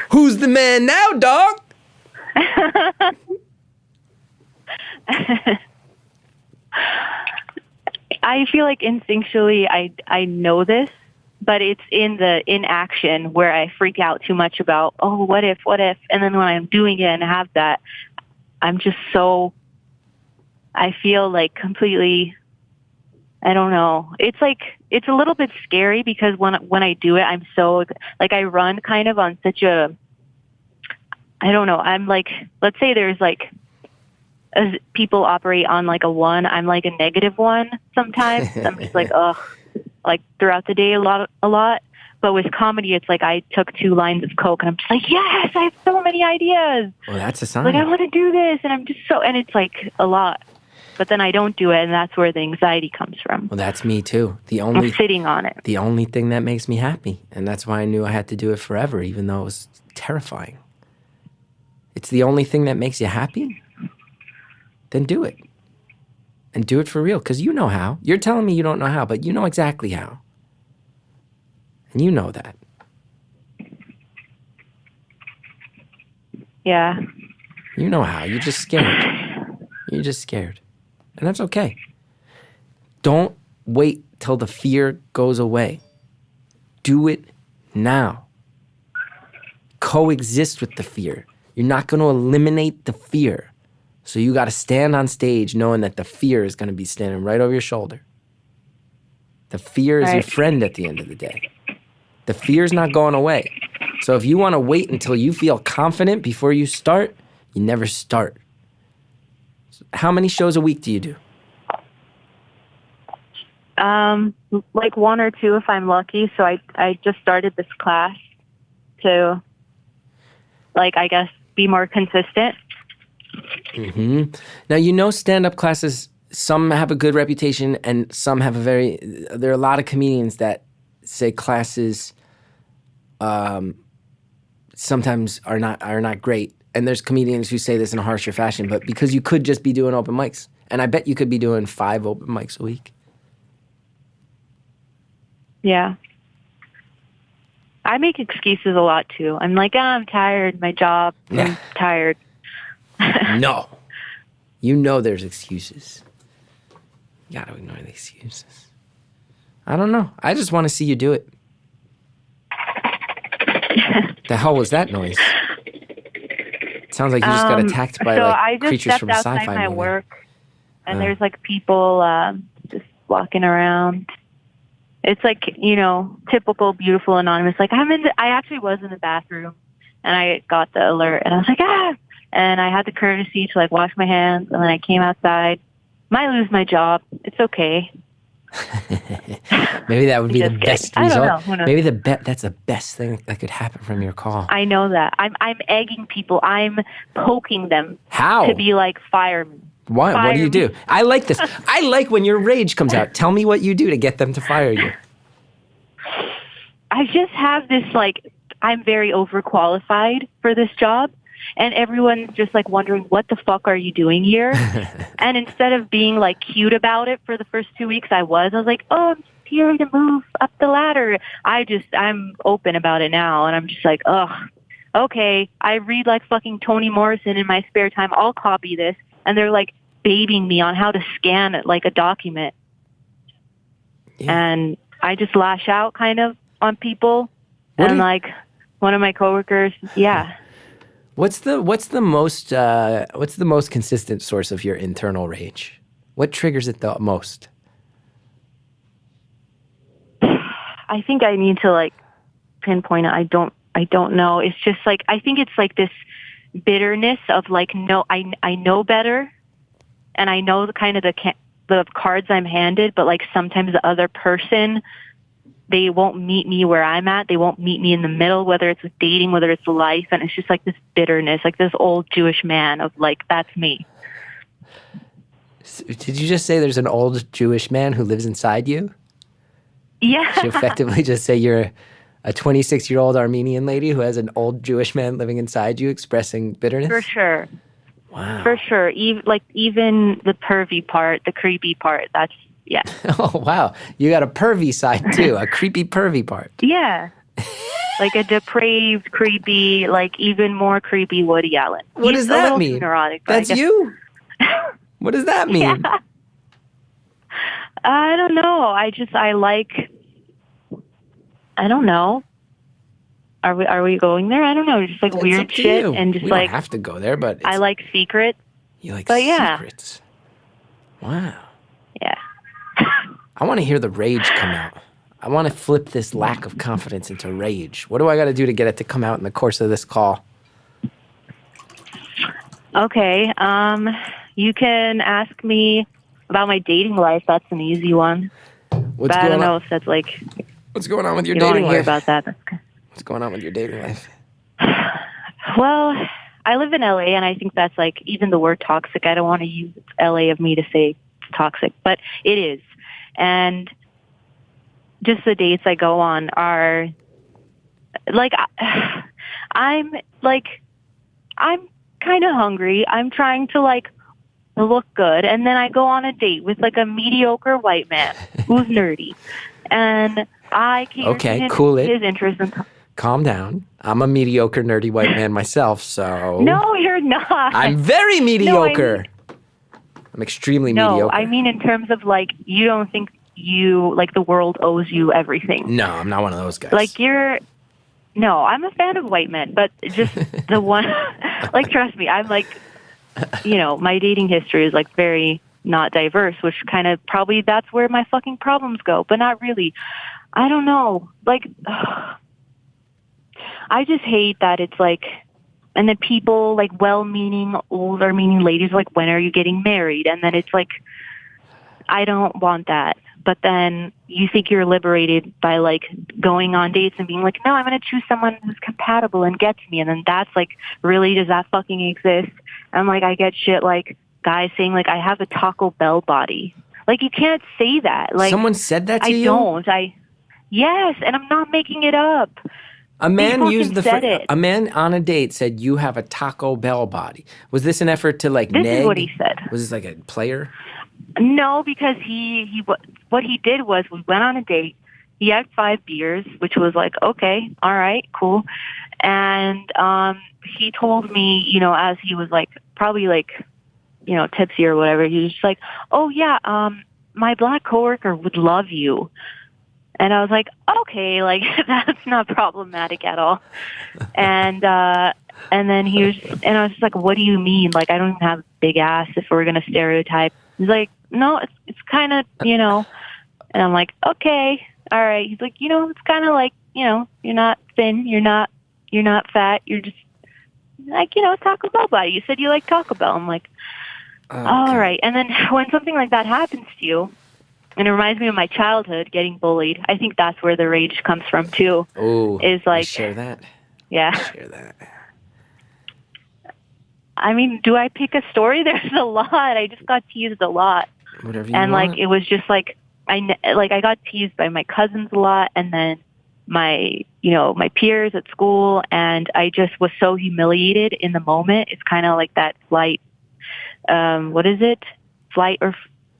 Speaker 1: Who's the man now, dog?
Speaker 2: I feel like instinctually I know this, but it's in action where I freak out too much about, oh, what if? And then when I'm doing it and have that, I'm just I feel like completely, I don't know. It's it's a little bit scary because when I do it, I'm so, I run kind of on such a, I don't know. I'm let's say there's as people operate on a 1, I'm a -1 sometimes. I'm just ugh, throughout the day a lot. But with comedy, it's I took 2 lines of coke and I'm just yes, I have so many ideas.
Speaker 1: Well, that's a sign.
Speaker 2: I want to do this, and I'm just and it's a lot. But then I don't do it, and that's where the anxiety comes from.
Speaker 1: Well, that's me too.
Speaker 2: I'm sitting on it.
Speaker 1: The only thing that makes me happy, and that's why I knew I had to do it forever, even though it was terrifying. It's the only thing that makes you happy. Then do it. And do it for real, because you know how. You're telling me you don't know how, but you know exactly how. And you know that.
Speaker 2: Yeah.
Speaker 1: You know how. You're just scared. You're just scared. And that's okay. Don't wait till the fear goes away. Do it now. Coexist with the fear. You're not going to eliminate the fear. So you got to stand on stage knowing that the fear is going to be standing right over your shoulder. The fear is your friend at the end of the day. The fear is not going away. So if you want to wait until you feel confident before you start, you never start. How many shows a week do you do?
Speaker 2: 1 or 2 if I'm lucky. So I just started this class to, I guess, be more consistent.
Speaker 1: Mm-hmm. Now, stand-up classes, some have a good reputation and some have there are a lot of comedians that say classes sometimes are not great. And there's comedians who say this in a harsher fashion, but because you could just be doing open mics. And I bet you could be doing 5 open mics a week. Yeah.
Speaker 2: I make excuses a lot, too. I'm I'm tired, my job, I'm tired.
Speaker 1: No. You know there's excuses. You got to ignore the excuses. I don't know. I just want to see you do it. The hell was that noise? It sounds like you just got attacked by creatures from a sci-fi movie. So I just stepped outside my work,
Speaker 2: and there's people just walking around. It's typical beautiful anonymous. I actually was in the bathroom, and I got the alert, and I was ah! And I had the courtesy to wash my hands, and then I came outside. Might lose my job. It's okay.
Speaker 1: Maybe that would be the best result.
Speaker 2: I don't know.
Speaker 1: Maybe that's the best thing that could happen from your call.
Speaker 2: I know that. I'm egging people. I'm poking them.
Speaker 1: How?
Speaker 2: To be fire me.
Speaker 1: What?
Speaker 2: Fire
Speaker 1: What do you do?
Speaker 2: me.
Speaker 1: I like this. I like when your rage comes out. Tell me what you do to get them to fire you.
Speaker 2: I just have this, like, I'm very overqualified for this job. And everyone's just, like, wondering, what the fuck are you doing here? And instead of being, like, cute about it for the first 2 weeks, I was like, oh, I'm just here to move up the ladder. I'm open about it now. And I'm just like, ugh, okay. I read, like, fucking Toni Morrison in my spare time. I'll copy this. And they're, like, babying me on how to scan it, like, a document. Yeah. And I just lash out kind of on people. Like, one of my coworkers, yeah.
Speaker 1: What's the most consistent source of your internal rage? What triggers it the most?
Speaker 2: I think I need to, like, pinpoint it. I don't know. It's just like, I think it's like this bitterness of, like, no, I know better, and I know the kind of the cards I'm handed, but, like, sometimes the other person, they won't meet me where I'm at. They won't meet me in the middle, whether it's with dating, whether it's life. And it's just like this bitterness, like this old Jewish man of, like, that's me.
Speaker 1: Did you just say there's an old Jewish man who lives inside you?
Speaker 2: Yeah.
Speaker 1: Did you effectively just say you're a 26-year-old Armenian lady who has an old Jewish man living inside you expressing bitterness?
Speaker 2: For sure.
Speaker 1: Wow.
Speaker 2: For sure. Even the pervy part, the creepy part, that's, yeah.
Speaker 1: Oh, wow. You got a pervy side, too, a creepy, pervy part.
Speaker 2: Yeah. Like a depraved, creepy, like even more creepy Woody Allen.
Speaker 1: What does that mean?
Speaker 2: Neurotic,
Speaker 1: that's you? What does that mean?
Speaker 2: Yeah. I don't know. I don't know. Are we going there? I don't know. Just like weird shit and just
Speaker 1: we
Speaker 2: like.
Speaker 1: Don't have to go there, but
Speaker 2: I like secrets.
Speaker 1: You like
Speaker 2: secrets?
Speaker 1: Wow.
Speaker 2: Yeah.
Speaker 1: I want to hear the rage come out. I want to flip this lack of confidence into rage. What do I got to do to get it to come out in the course of this call?
Speaker 2: Okay. You can ask me about my dating life. That's an easy one. I don't know if that's like.
Speaker 1: What's going on with your
Speaker 2: dating life? You don't want to hear about that.
Speaker 1: What's going on with your dating life?
Speaker 2: Well, I live in LA, and I think that's like, even the word toxic, I don't want to use LA of me to say it's toxic, but it is. And just the dates I go on are like, I'm kind of hungry. I'm trying to like look good. And then I go on a date with like a mediocre white man who's nerdy. And I can't his interest in
Speaker 1: calm down. I'm a mediocre, nerdy white man myself, so...
Speaker 2: No, you're not.
Speaker 1: I'm very mediocre. I'm extremely mediocre.
Speaker 2: No, I mean in terms of, like, you don't think the world owes you everything.
Speaker 1: No, I'm not one of those guys.
Speaker 2: Like, No, I'm a fan of white men, but just the one... like, trust me, I'm, like... my dating history is, like, very not diverse, which kind of probably that's where my fucking problems go, but not really. I don't know. Like... I just hate that it's like, and then people like well-meaning old Armenian ladies are like, when are you getting married? And then it's like, I don't want that. But then you think you're liberated by like going on dates and being like, no, I'm going to choose someone who's compatible and gets me. And then that's like, really, does that fucking exist? And like, I get shit like guys saying like, I have a Taco Bell body. Like, you can't say that. Like,
Speaker 1: someone said that to you?
Speaker 2: Yes, and I'm not making it up.
Speaker 1: A man used a man on a date said, you have a Taco Bell body. Was this an effort to like neg?
Speaker 2: This is what he said.
Speaker 1: Was this like a player?
Speaker 2: No, because what he did was we went on a date. He had 5 beers, which was like, okay, all right, cool. And he told me, as he was like probably like, tipsy or whatever, he was just like, oh yeah, my black coworker would love you. And I was like, okay, like that's not problematic at all. And then and I was just like, what do you mean? Like, I don't even have a big ass if we're going to stereotype. He's like, no, it's kind of, and I'm like, okay, all right. He's like, it's kind of like, you're not thin, you're not fat, you're just like, Taco Bell body. You said you like Taco Bell. I'm like, okay. All right. And then when something like that happens to you, and it reminds me of my childhood getting bullied. I think that's where the rage comes from too.
Speaker 1: Oh,
Speaker 2: is like
Speaker 1: share that.
Speaker 2: Yeah,
Speaker 1: share that.
Speaker 2: I mean, do I pick a story? There's a lot. I just got teased a lot.
Speaker 1: Whatever you
Speaker 2: and
Speaker 1: want.
Speaker 2: like it was just like I got teased by my cousins a lot, and then my peers at school, and I just was so humiliated in the moment. It's kind of like that flight. What is it? Flight or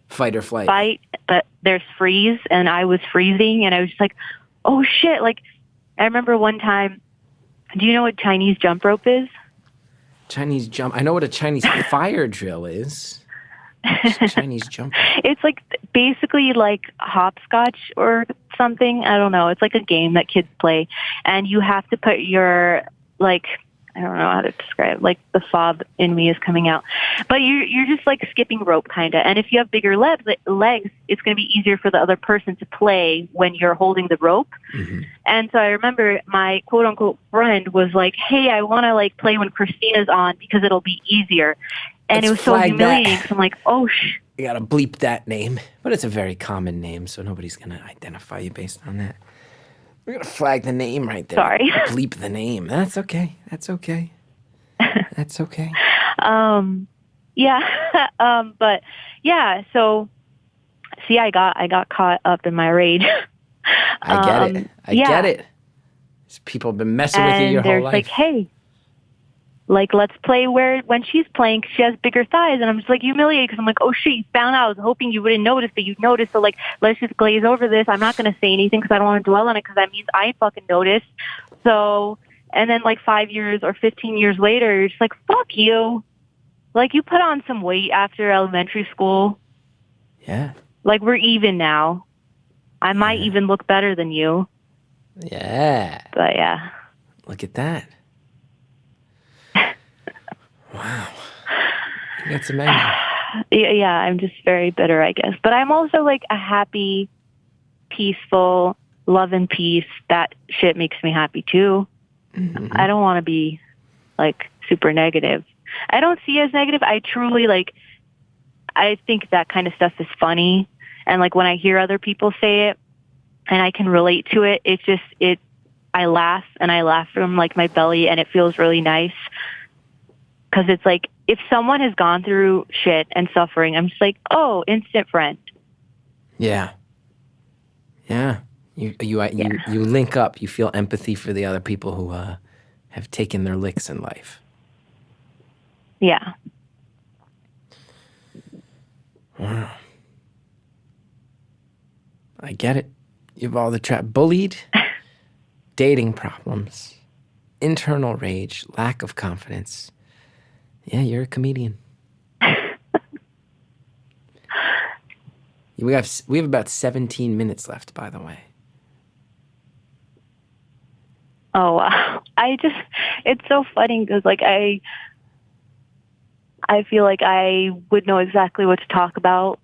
Speaker 1: fight or flight?
Speaker 2: Fight, but there's freeze, and I was freezing, and I was just like, oh shit! Like, I remember one time. Do you know what Chinese jump rope is?
Speaker 1: Chinese jump. I know what a Chinese fire drill is. Chinese jump rope.
Speaker 2: It's like basically like hopscotch or something. I don't know. It's like a game that kids play, and you have to put your like. I don't know how to describe it. Like the fob in me is coming out, but you're just like skipping rope kind of. And if you have bigger legs, it's going to be easier for the other person to play when you're holding the rope. Mm-hmm. And so I remember my quote unquote friend was like, "Hey, I want to like play when Christina's on because it'll be easier." And it was so humiliating. So I'm like, "Oh,
Speaker 1: you gotta bleep that name," but it's a very common name, so nobody's gonna identify you based on that. We're going to flag the name right there.
Speaker 2: Sorry.
Speaker 1: Bleep the name. That's okay. That's okay. That's okay.
Speaker 2: Yeah. But yeah, so see, I got caught up in my rage.
Speaker 1: I get it. I get it. People have been messing with you your whole life.
Speaker 2: Like, hey, like, let's play when she's playing, 'cause she has bigger thighs. And I'm just like humiliated because I'm like, oh shit, you found out. I was hoping you wouldn't notice, but you noticed. So like, let's just glaze over this. I'm not going to say anything because I don't want to dwell on it because that means I fucking noticed. So, and then like 5 years or 15 years later, you're just like, fuck you. Like, you put on some weight after elementary school.
Speaker 1: Yeah.
Speaker 2: Like, we're even now. I might even look better than you.
Speaker 1: Yeah.
Speaker 2: But yeah.
Speaker 1: Look at that. Wow. That's amazing.
Speaker 2: Yeah, I'm just very bitter, I guess. But I'm also like a happy, peaceful, love and peace. That shit makes me happy too. Mm-hmm. I don't want to be like super negative. I don't see it as negative. I truly like, I think that kind of stuff is funny. And like when I hear other people say it and I can relate to it, I laugh and I laugh from like my belly and it feels really nice. Because it's like, if someone has gone through shit and suffering, I'm just like, oh, instant friend.
Speaker 1: Yeah. Yeah. You link up. You feel empathy for the other people who have taken their licks in life.
Speaker 2: Yeah.
Speaker 1: Wow. I get it. You've all the bullied, dating problems, internal rage, lack of confidence. Yeah, you're a comedian. We have about 17 minutes left, by the way.
Speaker 2: Oh, wow. It's so funny because like I feel like I would know exactly what to talk about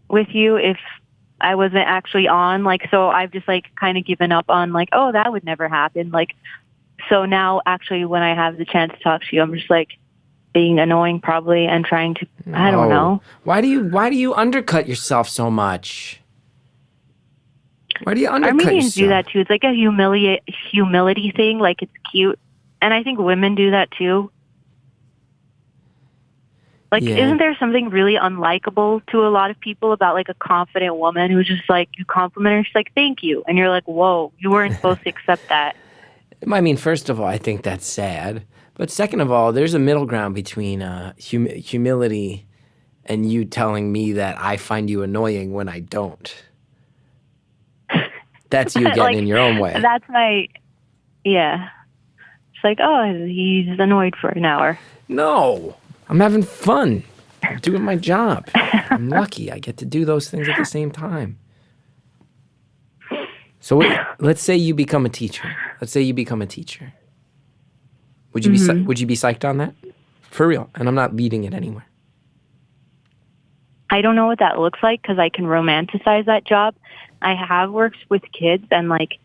Speaker 2: with you if I wasn't actually on. Like, so I've just like kind of given up on like, oh, that would never happen. Like, so now actually when I have the chance to talk to you, I'm just like, being annoying probably and trying to, I don't know.
Speaker 1: Why do you undercut yourself so much? Why do you undercut
Speaker 2: Armenians
Speaker 1: yourself?
Speaker 2: do that too. It's like a humility thing. Like it's cute. And I think women do that too. Like, Isn't there something really unlikable to a lot of people about like a confident woman who's just like, you compliment her, she's like, thank you. And you're like, whoa, you weren't supposed to accept that.
Speaker 1: I mean, first of all, I think that's sad. But second of all, there's a middle ground between humility and you telling me that I find you annoying when I don't. That's you getting like, in your own way.
Speaker 2: That's yeah. It's like, oh, he's annoyed for an hour.
Speaker 1: No, I'm having fun. I'm doing my job. I'm lucky. I get to do those things at the same time. So let's say you become a teacher. Would you be psyched on that? For real. And I'm not leading it anywhere.
Speaker 2: I don't know what that looks like because I can romanticize that job. I have worked with kids and like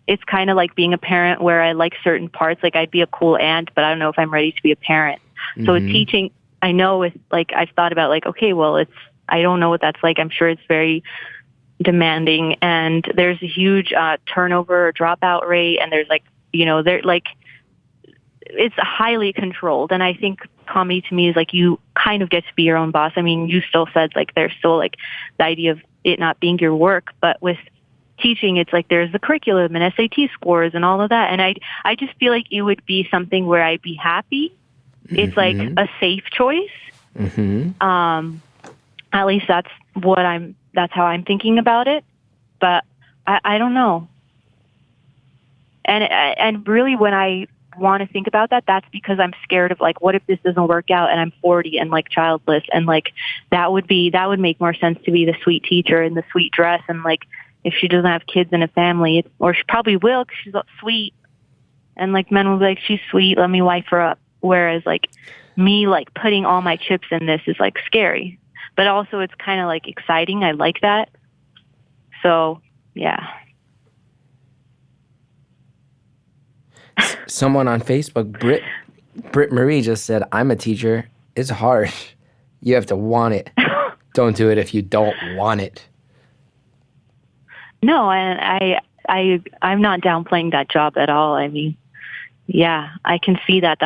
Speaker 2: it's kind of like being a parent where I like certain parts. Like I'd be a cool aunt, but I don't know if I'm ready to be a parent. Mm-hmm. So with teaching, I know with like I've thought about like, okay, well I don't know what that's like. I'm sure it's very demanding and there's a huge turnover or dropout rate and there's like, they're like it's highly controlled. And I think comedy to me is like you kind of get to be your own boss. I mean, you still said like there's still like the idea of it not being your work, but with teaching, it's like there's the curriculum and SAT scores and all of that. And I just feel like it would be something where I'd be happy. It's like a safe choice. At least that's how I'm thinking about it. But I don't know. And really when I want to think about that, that's because I'm scared of like, what if this doesn't work out and I'm 40 and like childless, and like that would make more sense to be the sweet teacher in the sweet dress, and like if she doesn't have kids and a family, or she probably will because she's sweet, and like men will be like, she's sweet, let me wife her up. Whereas like me like putting all my chips in this is like scary, but also it's kind of like exciting. I like that. So yeah.
Speaker 1: Someone on Facebook, Britt Marie, just said, I'm a teacher. It's hard. You have to want it. Don't do it if you don't want it.
Speaker 2: No, and I'm not downplaying that job at all. I mean, yeah, I can see that's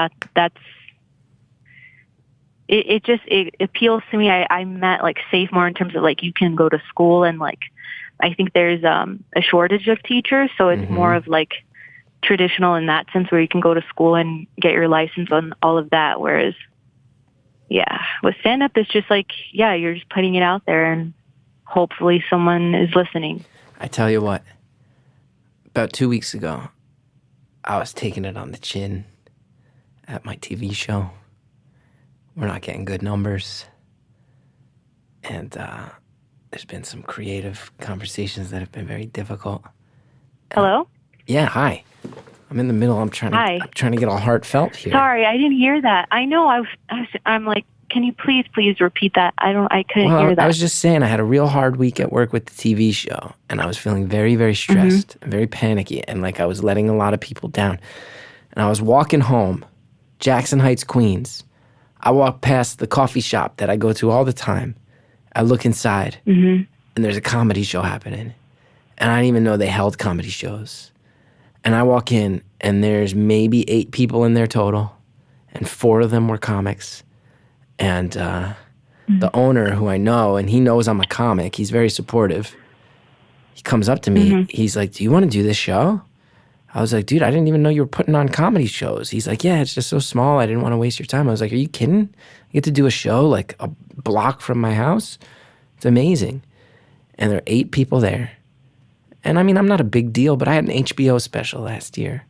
Speaker 2: it appeals to me. I meant like safe more in terms of like you can go to school, and like I think there's a shortage of teachers, so it's more of like traditional in that sense, where you can go to school and get your license on all of that. Whereas, yeah, with stand-up, it's just like, yeah, you're just putting it out there and hopefully someone is listening.
Speaker 1: I tell you what, about 2 weeks ago, I was taking it on the chin at my TV show. We're not getting good numbers. And there's been some creative conversations that have been very difficult.
Speaker 2: Hello?
Speaker 1: Yeah, hi. I'm in the middle. I'm trying to get all heartfelt here.
Speaker 2: Sorry, I didn't hear that. I know. I'm like, can you please repeat that? I couldn't hear that.
Speaker 1: I was just saying I had a real hard week at work with the TV show, and I was feeling very, very stressed and very panicky, and like I was letting a lot of people down. And I was walking home, Jackson Heights, Queens. I walked past the coffee shop that I go to all the time. I look inside, and there's a comedy show happening. And I didn't even know they held comedy shows. And I walk in, and there's maybe 8 people in there total, and 4 of them were comics. And the owner, who I know, and he knows I'm a comic, he's very supportive. He comes up to me. He's like, do you want to do this show? I was like, dude, I didn't even know you were putting on comedy shows. He's like, yeah, it's just so small. I didn't want to waste your time. I was like, are you kidding? I get to do a show like a block from my house? It's amazing. And there are 8 people there. And I mean, I'm not a big deal, but I had an HBO special last year.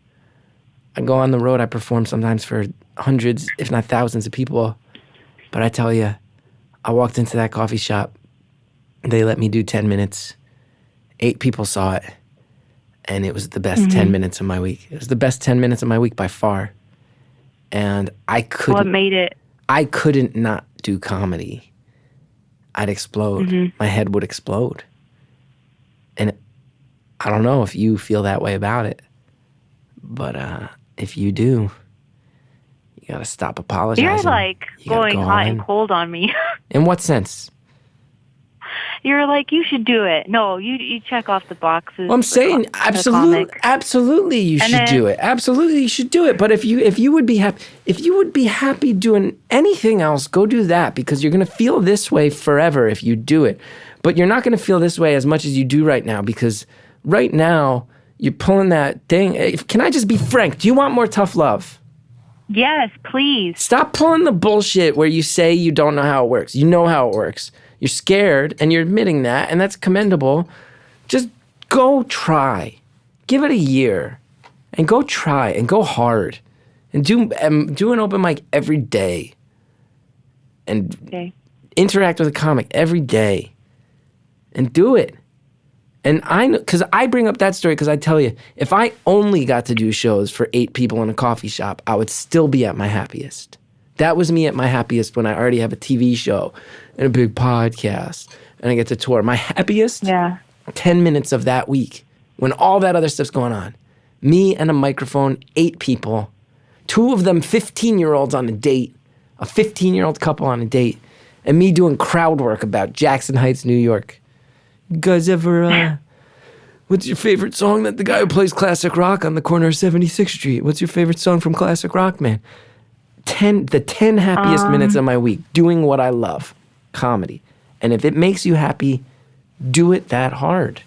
Speaker 1: I go on the road, I perform sometimes for hundreds, if not thousands of people. But I tell you, I walked into that coffee shop. They let me do 10 minutes. 8 people saw it. And it was the best 10 minutes of my week. It was the best 10 minutes of my week by far. And I couldn't...
Speaker 2: What made it?
Speaker 1: I couldn't not do comedy. I'd explode. My head would explode. And I don't know if you feel that way about it, but if you do, you gotta stop apologizing.
Speaker 2: You're like going hot and cold on me.
Speaker 1: In what sense?
Speaker 2: You're like, you should do it. No, you check off the boxes.
Speaker 1: Well, I'm saying absolutely you should do it. Absolutely you should do it. But if you would be happy doing anything else, go do that, because you're gonna feel this way forever if you do it. But you're not gonna feel this way as much as you do right now, because right now, you're pulling that thing. Can I just be frank? Do you want more tough love?
Speaker 2: Yes, please.
Speaker 1: Stop pulling the bullshit where you say you don't know how it works. You know how it works. You're scared, and you're admitting that, and that's commendable. Just go try. Give it a year, and go try, and go hard. And do an open mic every day. And interact with a comic every day. And do it. And I know, because I bring up that story because I tell you, if I only got to do shows for 8 people in a coffee shop, I would still be at my happiest. That was me at my happiest when I already have a TV show and a big podcast and I get to tour. My happiest, 10 minutes of that week when all that other stuff's going on. Me and a microphone, 8 people, 2 of them 15-year-olds on a date, a 15-year-old couple on a date, and me doing crowd work about Jackson Heights, New York. You guys ever, what's your favorite song that the guy who plays classic rock on the corner of 76th Street? What's your favorite song from classic rock, man? The 10 happiest minutes of my week, doing what I love, comedy. And if it makes you happy, do it that hard.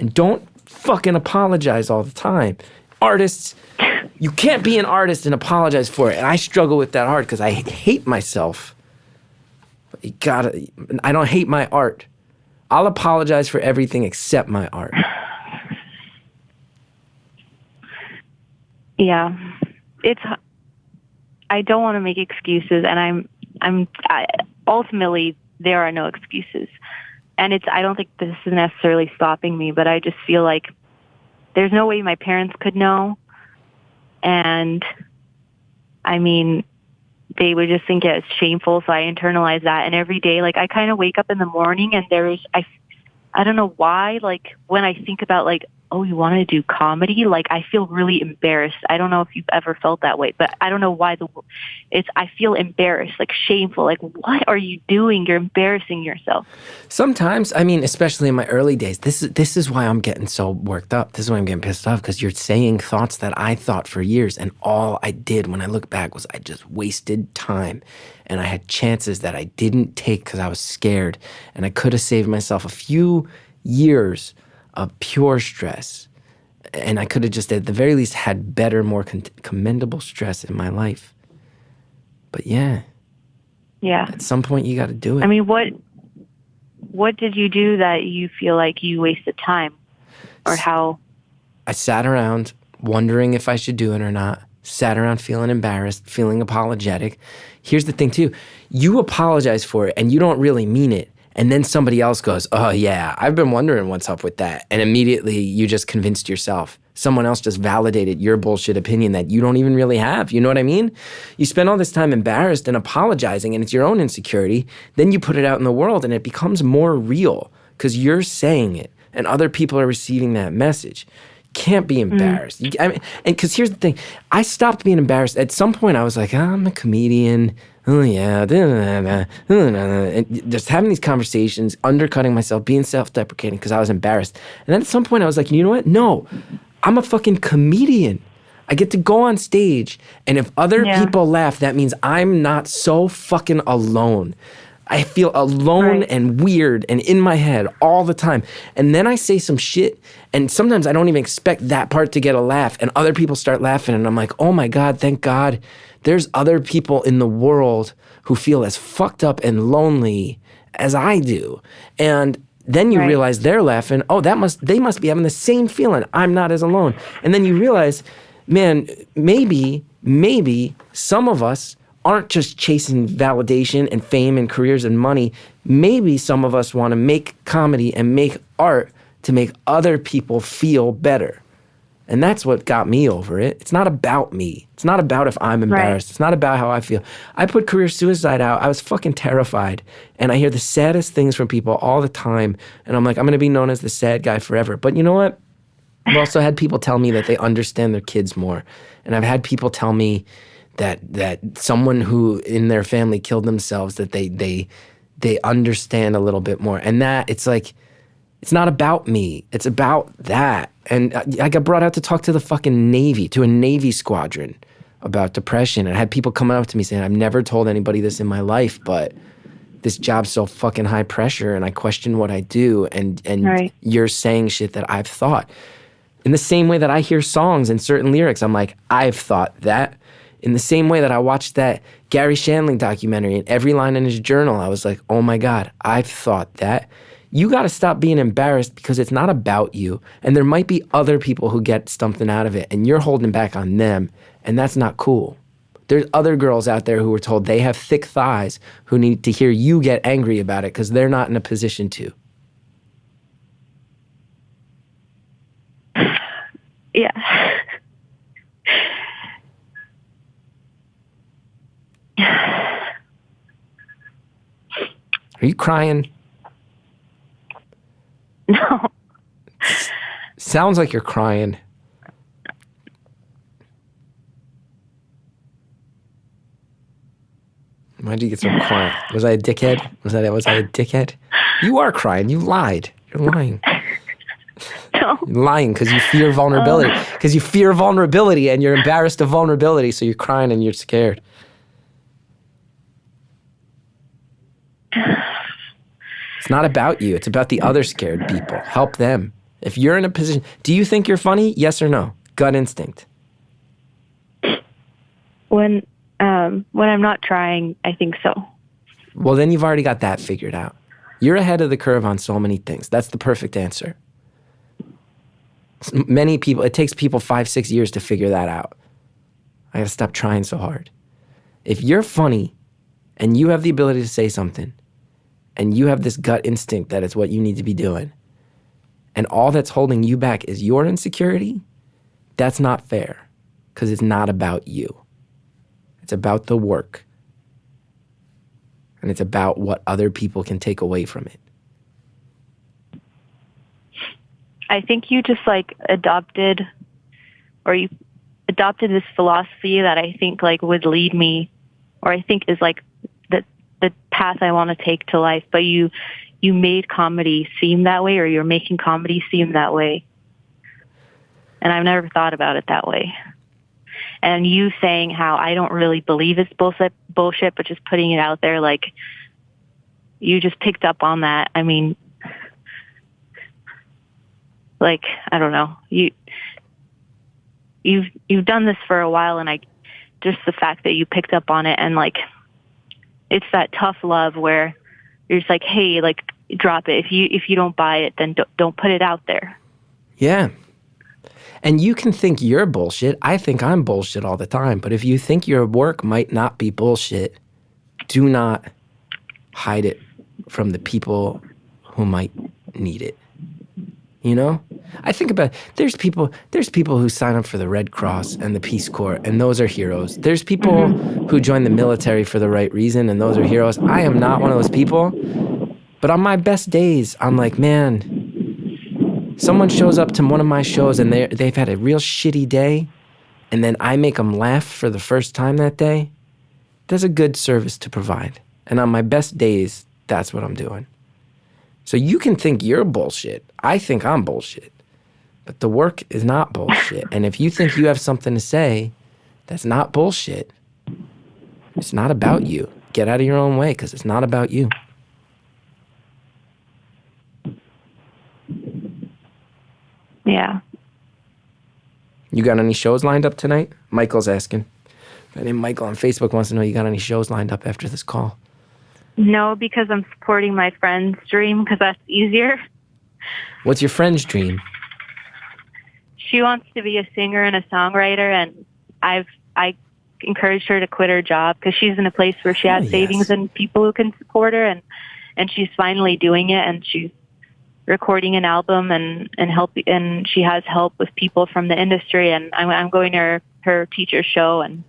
Speaker 1: And don't fucking apologize all the time. Artists, you can't be an artist and apologize for it. And I struggle with that hard because I hate myself. But I don't hate my art. I'll apologize for everything except my art.
Speaker 2: Yeah. I don't want to make excuses, and ultimately there are no excuses. And I don't think this is necessarily stopping me, but I just feel like there's no way my parents could know. And I mean, they would just think it's shameful. So I internalize that. And every day, like, I kind of wake up in the morning and I don't know why, like, when I think about, like, oh, you want to do comedy? Like, I feel really embarrassed. I don't know if you've ever felt that way, but I don't know why I feel embarrassed, like shameful. Like, what are you doing? You're embarrassing yourself.
Speaker 1: Sometimes, I mean, especially in my early days, this is why I'm getting so worked up. This is why I'm getting pissed off, because you're saying thoughts that I thought for years, and all I did when I look back was I just wasted time. And I had chances that I didn't take because I was scared. And I could have saved myself a few years of pure stress. And I could have just, at the very least, had better, more commendable stress in my life. But yeah. At some point, you got to do it.
Speaker 2: I mean, what did you do that you feel like you wasted time? Or how?
Speaker 1: I sat around wondering if I should do it or not. Sat around feeling embarrassed, feeling apologetic. Here's the thing, too. You apologize for it, and you don't really mean it. And then somebody else goes, oh, yeah, I've been wondering what's up with that. And immediately you just convinced yourself. Someone else just validated your bullshit opinion that you don't even really have. You know what I mean? You spend all this time embarrassed and apologizing, and it's your own insecurity. Then you put it out in the world, and it becomes more real because you're saying it, and other people are receiving that message. Can't be embarrassed. And because here's the thing, I stopped being embarrassed. At some point, I was like, I'm a comedian. Oh yeah, and just having these conversations, undercutting myself, being self-deprecating because I was embarrassed. And then at some point, I was like, you know what? No, I'm a fucking comedian. I get to go on stage, and if other people laugh, that means I'm not so fucking alone. I feel alone and weird and in my head all the time. And then I say some shit, and sometimes I don't even expect that part to get a laugh, and other people start laughing, and I'm like, oh my God, thank God there's other people in the world who feel as fucked up and lonely as I do. And then you realize they're laughing. Oh, they must be having the same feeling. I'm not as alone. And then you realize, man, maybe some of us aren't just chasing validation and fame and careers and money. Maybe some of us want to make comedy and make art to make other people feel better. And that's what got me over it. It's not about me. It's not about if I'm embarrassed. It's not about how I feel. I put career suicide out. I was fucking terrified. And I hear the saddest things from people all the time. And I'm like, I'm going to be known as the sad guy forever. But you know what? I've also had people tell me that they understand their kids more. And I've had people tell me that someone who in their family killed themselves, that they understand a little bit more. And that, it's like, it's not about me. It's about that. And I got brought out to talk to the fucking Navy, to a Navy squadron about depression. And I had people coming up to me saying, I've never told anybody this in my life, but this job's so fucking high pressure and I question what I do. And you're saying shit that I've thought. In the same way that I hear songs and certain lyrics, I'm like, I've thought that. In the same way that I watched that Gary Shandling documentary and every line in his journal, I was like, oh my God, I've thought that. You got to stop being embarrassed because it's not about you. And there might be other people who get something out of it and you're holding back on them. And that's not cool. There's other girls out there who were told they have thick thighs who need to hear you get angry about it because they're not in a position to.
Speaker 2: Yeah.
Speaker 1: Are you crying?
Speaker 2: No.
Speaker 1: Sounds like you're crying. Why'd you get so quiet? Was I a dickhead? Was I a dickhead? You are crying. You lied. You're lying.
Speaker 2: No.
Speaker 1: You're lying because you fear vulnerability. Because you fear vulnerability and you're embarrassed of vulnerability, so you're crying and you're scared. It's not about you. It's about the other scared people. Help them. If you're in a position, do you think you're funny? Yes or no? Gut instinct.
Speaker 2: When I'm not trying, I think so.
Speaker 1: Well, then you've already got that figured out. You're ahead of the curve on so many things. That's the perfect answer. Many people, it takes people 5-6 years to figure that out. I gotta stop trying so hard. If you're funny and you have the ability to say something and you have this gut instinct that it's what you need to be doing, and all that's holding you back is your insecurity, that's not fair because it's not about you. It's about the work. And it's about what other people can take away from it.
Speaker 2: I think you just adopted this philosophy that I think would lead me, or I think is the path I want to take to life. But you made comedy seem that way, or you're making comedy seem that way. And I've never thought about it that way. And you saying how I don't really believe it's bullshit, but just putting it out there, you just picked up on that. I mean, I don't know. You've done this for a while, and just the fact that you picked up on it, and it's that tough love where you're just hey, drop it. If you don't buy it, then don't put it out there.
Speaker 1: Yeah. And you can think you're bullshit. I think I'm bullshit all the time. But if you think your work might not be bullshit, do not hide it from the people who might need it. You know? I think about there's people who sign up for the Red Cross and the Peace Corps, and those are heroes. There's people who join the military for the right reason, and those are heroes. I am not one of those people. But on my best days, I'm man, someone shows up to one of my shows and they've had a real shitty day, and then I make them laugh for the first time that day. That's a good service to provide. And on my best days, that's what I'm doing. So you can think you're bullshit. I think I'm bullshit. But the work is not bullshit. And if you think you have something to say that's not bullshit, it's not about you. Get out of your own way, because it's not about you.
Speaker 2: Yeah.
Speaker 1: You got any shows lined up tonight? Michael's asking. My name Michael on Facebook wants to know you got any shows lined up after this call.
Speaker 2: No, because I'm supporting my friend's dream, because that's easier.
Speaker 1: What's your friend's dream?
Speaker 2: She wants to be a singer and a songwriter, and I encouraged her to quit her job because she's in a place where she has savings and people who can support her, and she's finally doing it, and she's recording an album and help, and she has help with people from the industry, and I'm going to her teacher's show, and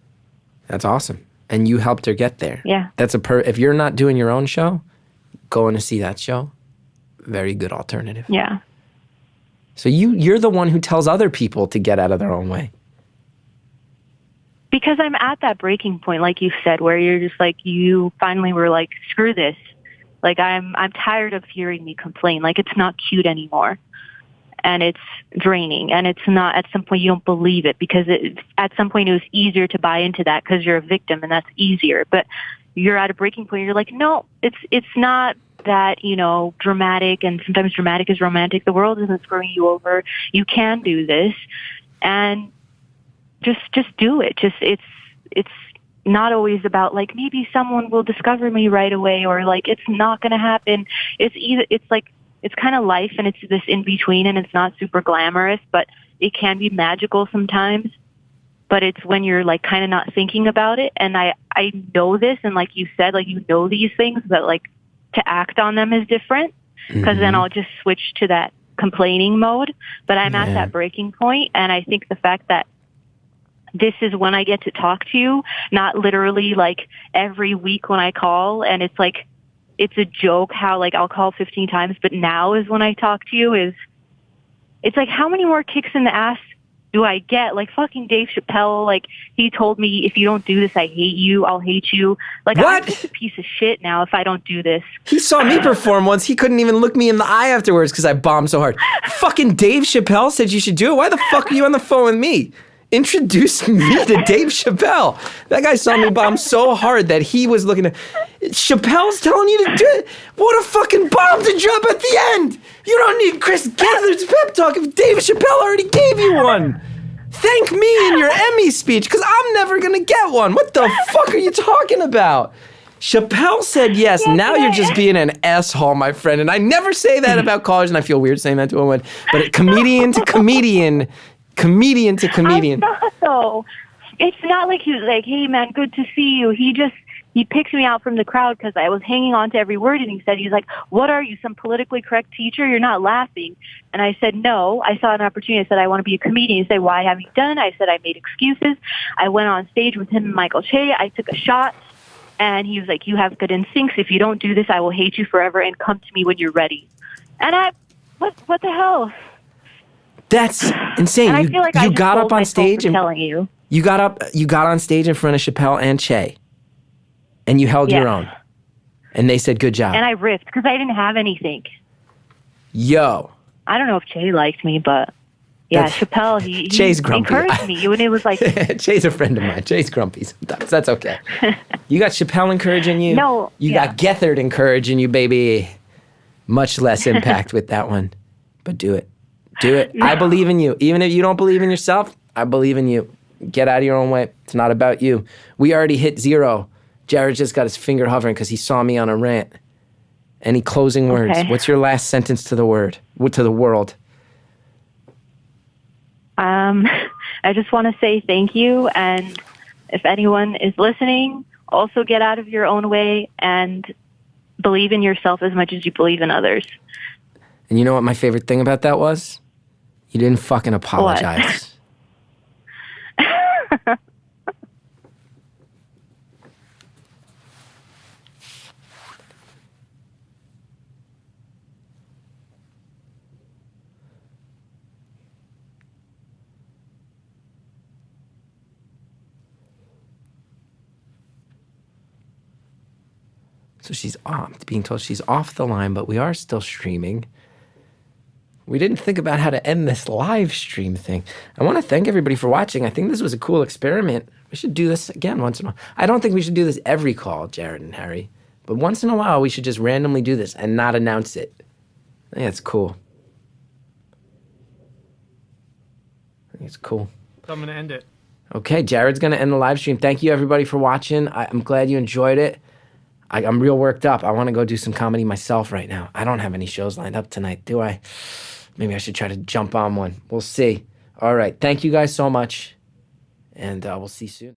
Speaker 1: that's awesome. And you helped her get there.
Speaker 2: Yeah.
Speaker 1: That's if you're not doing your own show, going to see that show, very good alternative.
Speaker 2: Yeah.
Speaker 1: So you're the one who tells other people to get out of their own way.
Speaker 2: Because I'm at that breaking point, like you said, where you're just you finally were screw this. I'm tired of hearing me complain. It's not cute anymore. And it's draining. And it's not, at some point you don't believe it, because at some point it was easier to buy into that because you're a victim, and that's easier. But you're at a breaking point. You're no, it's not that, dramatic, and sometimes dramatic is romantic. The world isn't screwing you over. You can do this, and just do it. It's not always about maybe someone will discover me right away, or it's not going to happen. It's kind of life, and it's this in between, and it's not super glamorous, but it can be magical sometimes. But it's when you're kind of not thinking about it. And I know this, and like you said, you know these things, but to act on them is different, because then I'll just switch to that complaining mode. But I'm at that breaking point, and I think the fact that this is when I get to talk to you, not literally every week when I call, and it's it's a joke how I'll call 15 times, but now is when I talk to you. It's how many more kicks in the ass do I get? Fucking Dave Chappelle, he told me, if you don't do this, I hate you, I'll hate you.
Speaker 1: What?
Speaker 2: I'm just a piece of shit now if I don't do this.
Speaker 1: He saw me perform once. He couldn't even look me in the eye afterwards because I bombed so hard. Fucking Dave Chappelle said you should do it. Why the fuck are you on the phone with me? introduced me to Dave Chappelle. That guy saw me bomb so hard that he was looking to... Chappelle's telling you to do it. What a fucking bomb to drop at the end. You don't need Chris Gethard's pep talk if Dave Chappelle already gave you one. Thank me in your Emmy speech, because I'm never going to get one. What the fuck are you talking about? Chappelle said yes. Now you're just being an asshole, my friend. And I never say that about callers, and I feel weird saying that to a woman. But comedian to comedian, comedian to comedian.
Speaker 2: I'm not, though. It's not like he was like, hey, man, good to see you. He picked me out from the crowd because I was hanging on to every word, and he said, he's like, what are you, some politically correct teacher? You're not laughing. And I said, no. I saw an opportunity. I said, I want to be a comedian. He said, why haven't you done? I said, I made excuses. I went on stage with him and Michael Che. I took a shot, and he was like, you have good instincts. If you don't do this, I will hate you forever, and come to me when you're ready. And what the hell?
Speaker 1: That's insane.
Speaker 2: And I feel like
Speaker 1: you got up on stage and
Speaker 2: telling you.
Speaker 1: You got on stage in front of Chappelle and Che. And you held your own. And they said, good job.
Speaker 2: And I riffed because I didn't have anything.
Speaker 1: Yo.
Speaker 2: I don't know if Che liked me, but yeah, Chappelle, he
Speaker 1: Che's grumpy.
Speaker 2: encouraged me. And it was like...
Speaker 1: Che's a friend of mine. Che's grumpy sometimes. That's okay. You got Chappelle encouraging you.
Speaker 2: No.
Speaker 1: You got Gethard encouraging you, baby. Much less impact with that one. But do it. Do it. No. I believe in you. Even if you don't believe in yourself, I believe in you. Get out of your own way. It's not about you. We already hit 0. Jared just got his finger hovering because he saw me on a rant. Any closing words?
Speaker 2: Okay.
Speaker 1: What's your last sentence to the world?
Speaker 2: I just want to say thank you. And if anyone is listening, also get out of your own way and believe in yourself as much as you believe in others.
Speaker 1: And you know what my favorite thing about that was? You didn't fucking apologize.
Speaker 2: What?
Speaker 1: So she's being told she's off the line, but we are still streaming. We didn't think about how to end this live stream thing. I want to thank everybody for watching. I think this was a cool experiment. We should do this again once in a while. I don't think we should do this every call, Jared and Harry. But once in a while, we should just randomly do this and not announce it. I think it's cool. I think it's cool.
Speaker 3: So I'm going to end it.
Speaker 1: Okay, Jared's going to end the live stream. Thank you, everybody, for watching. I'm glad you enjoyed it. I'm real worked up. I want to go do some comedy myself right now. I don't have any shows lined up tonight, do I? Maybe I should try to jump on one. We'll see. All right. Thank you guys so much. And we'll see you soon.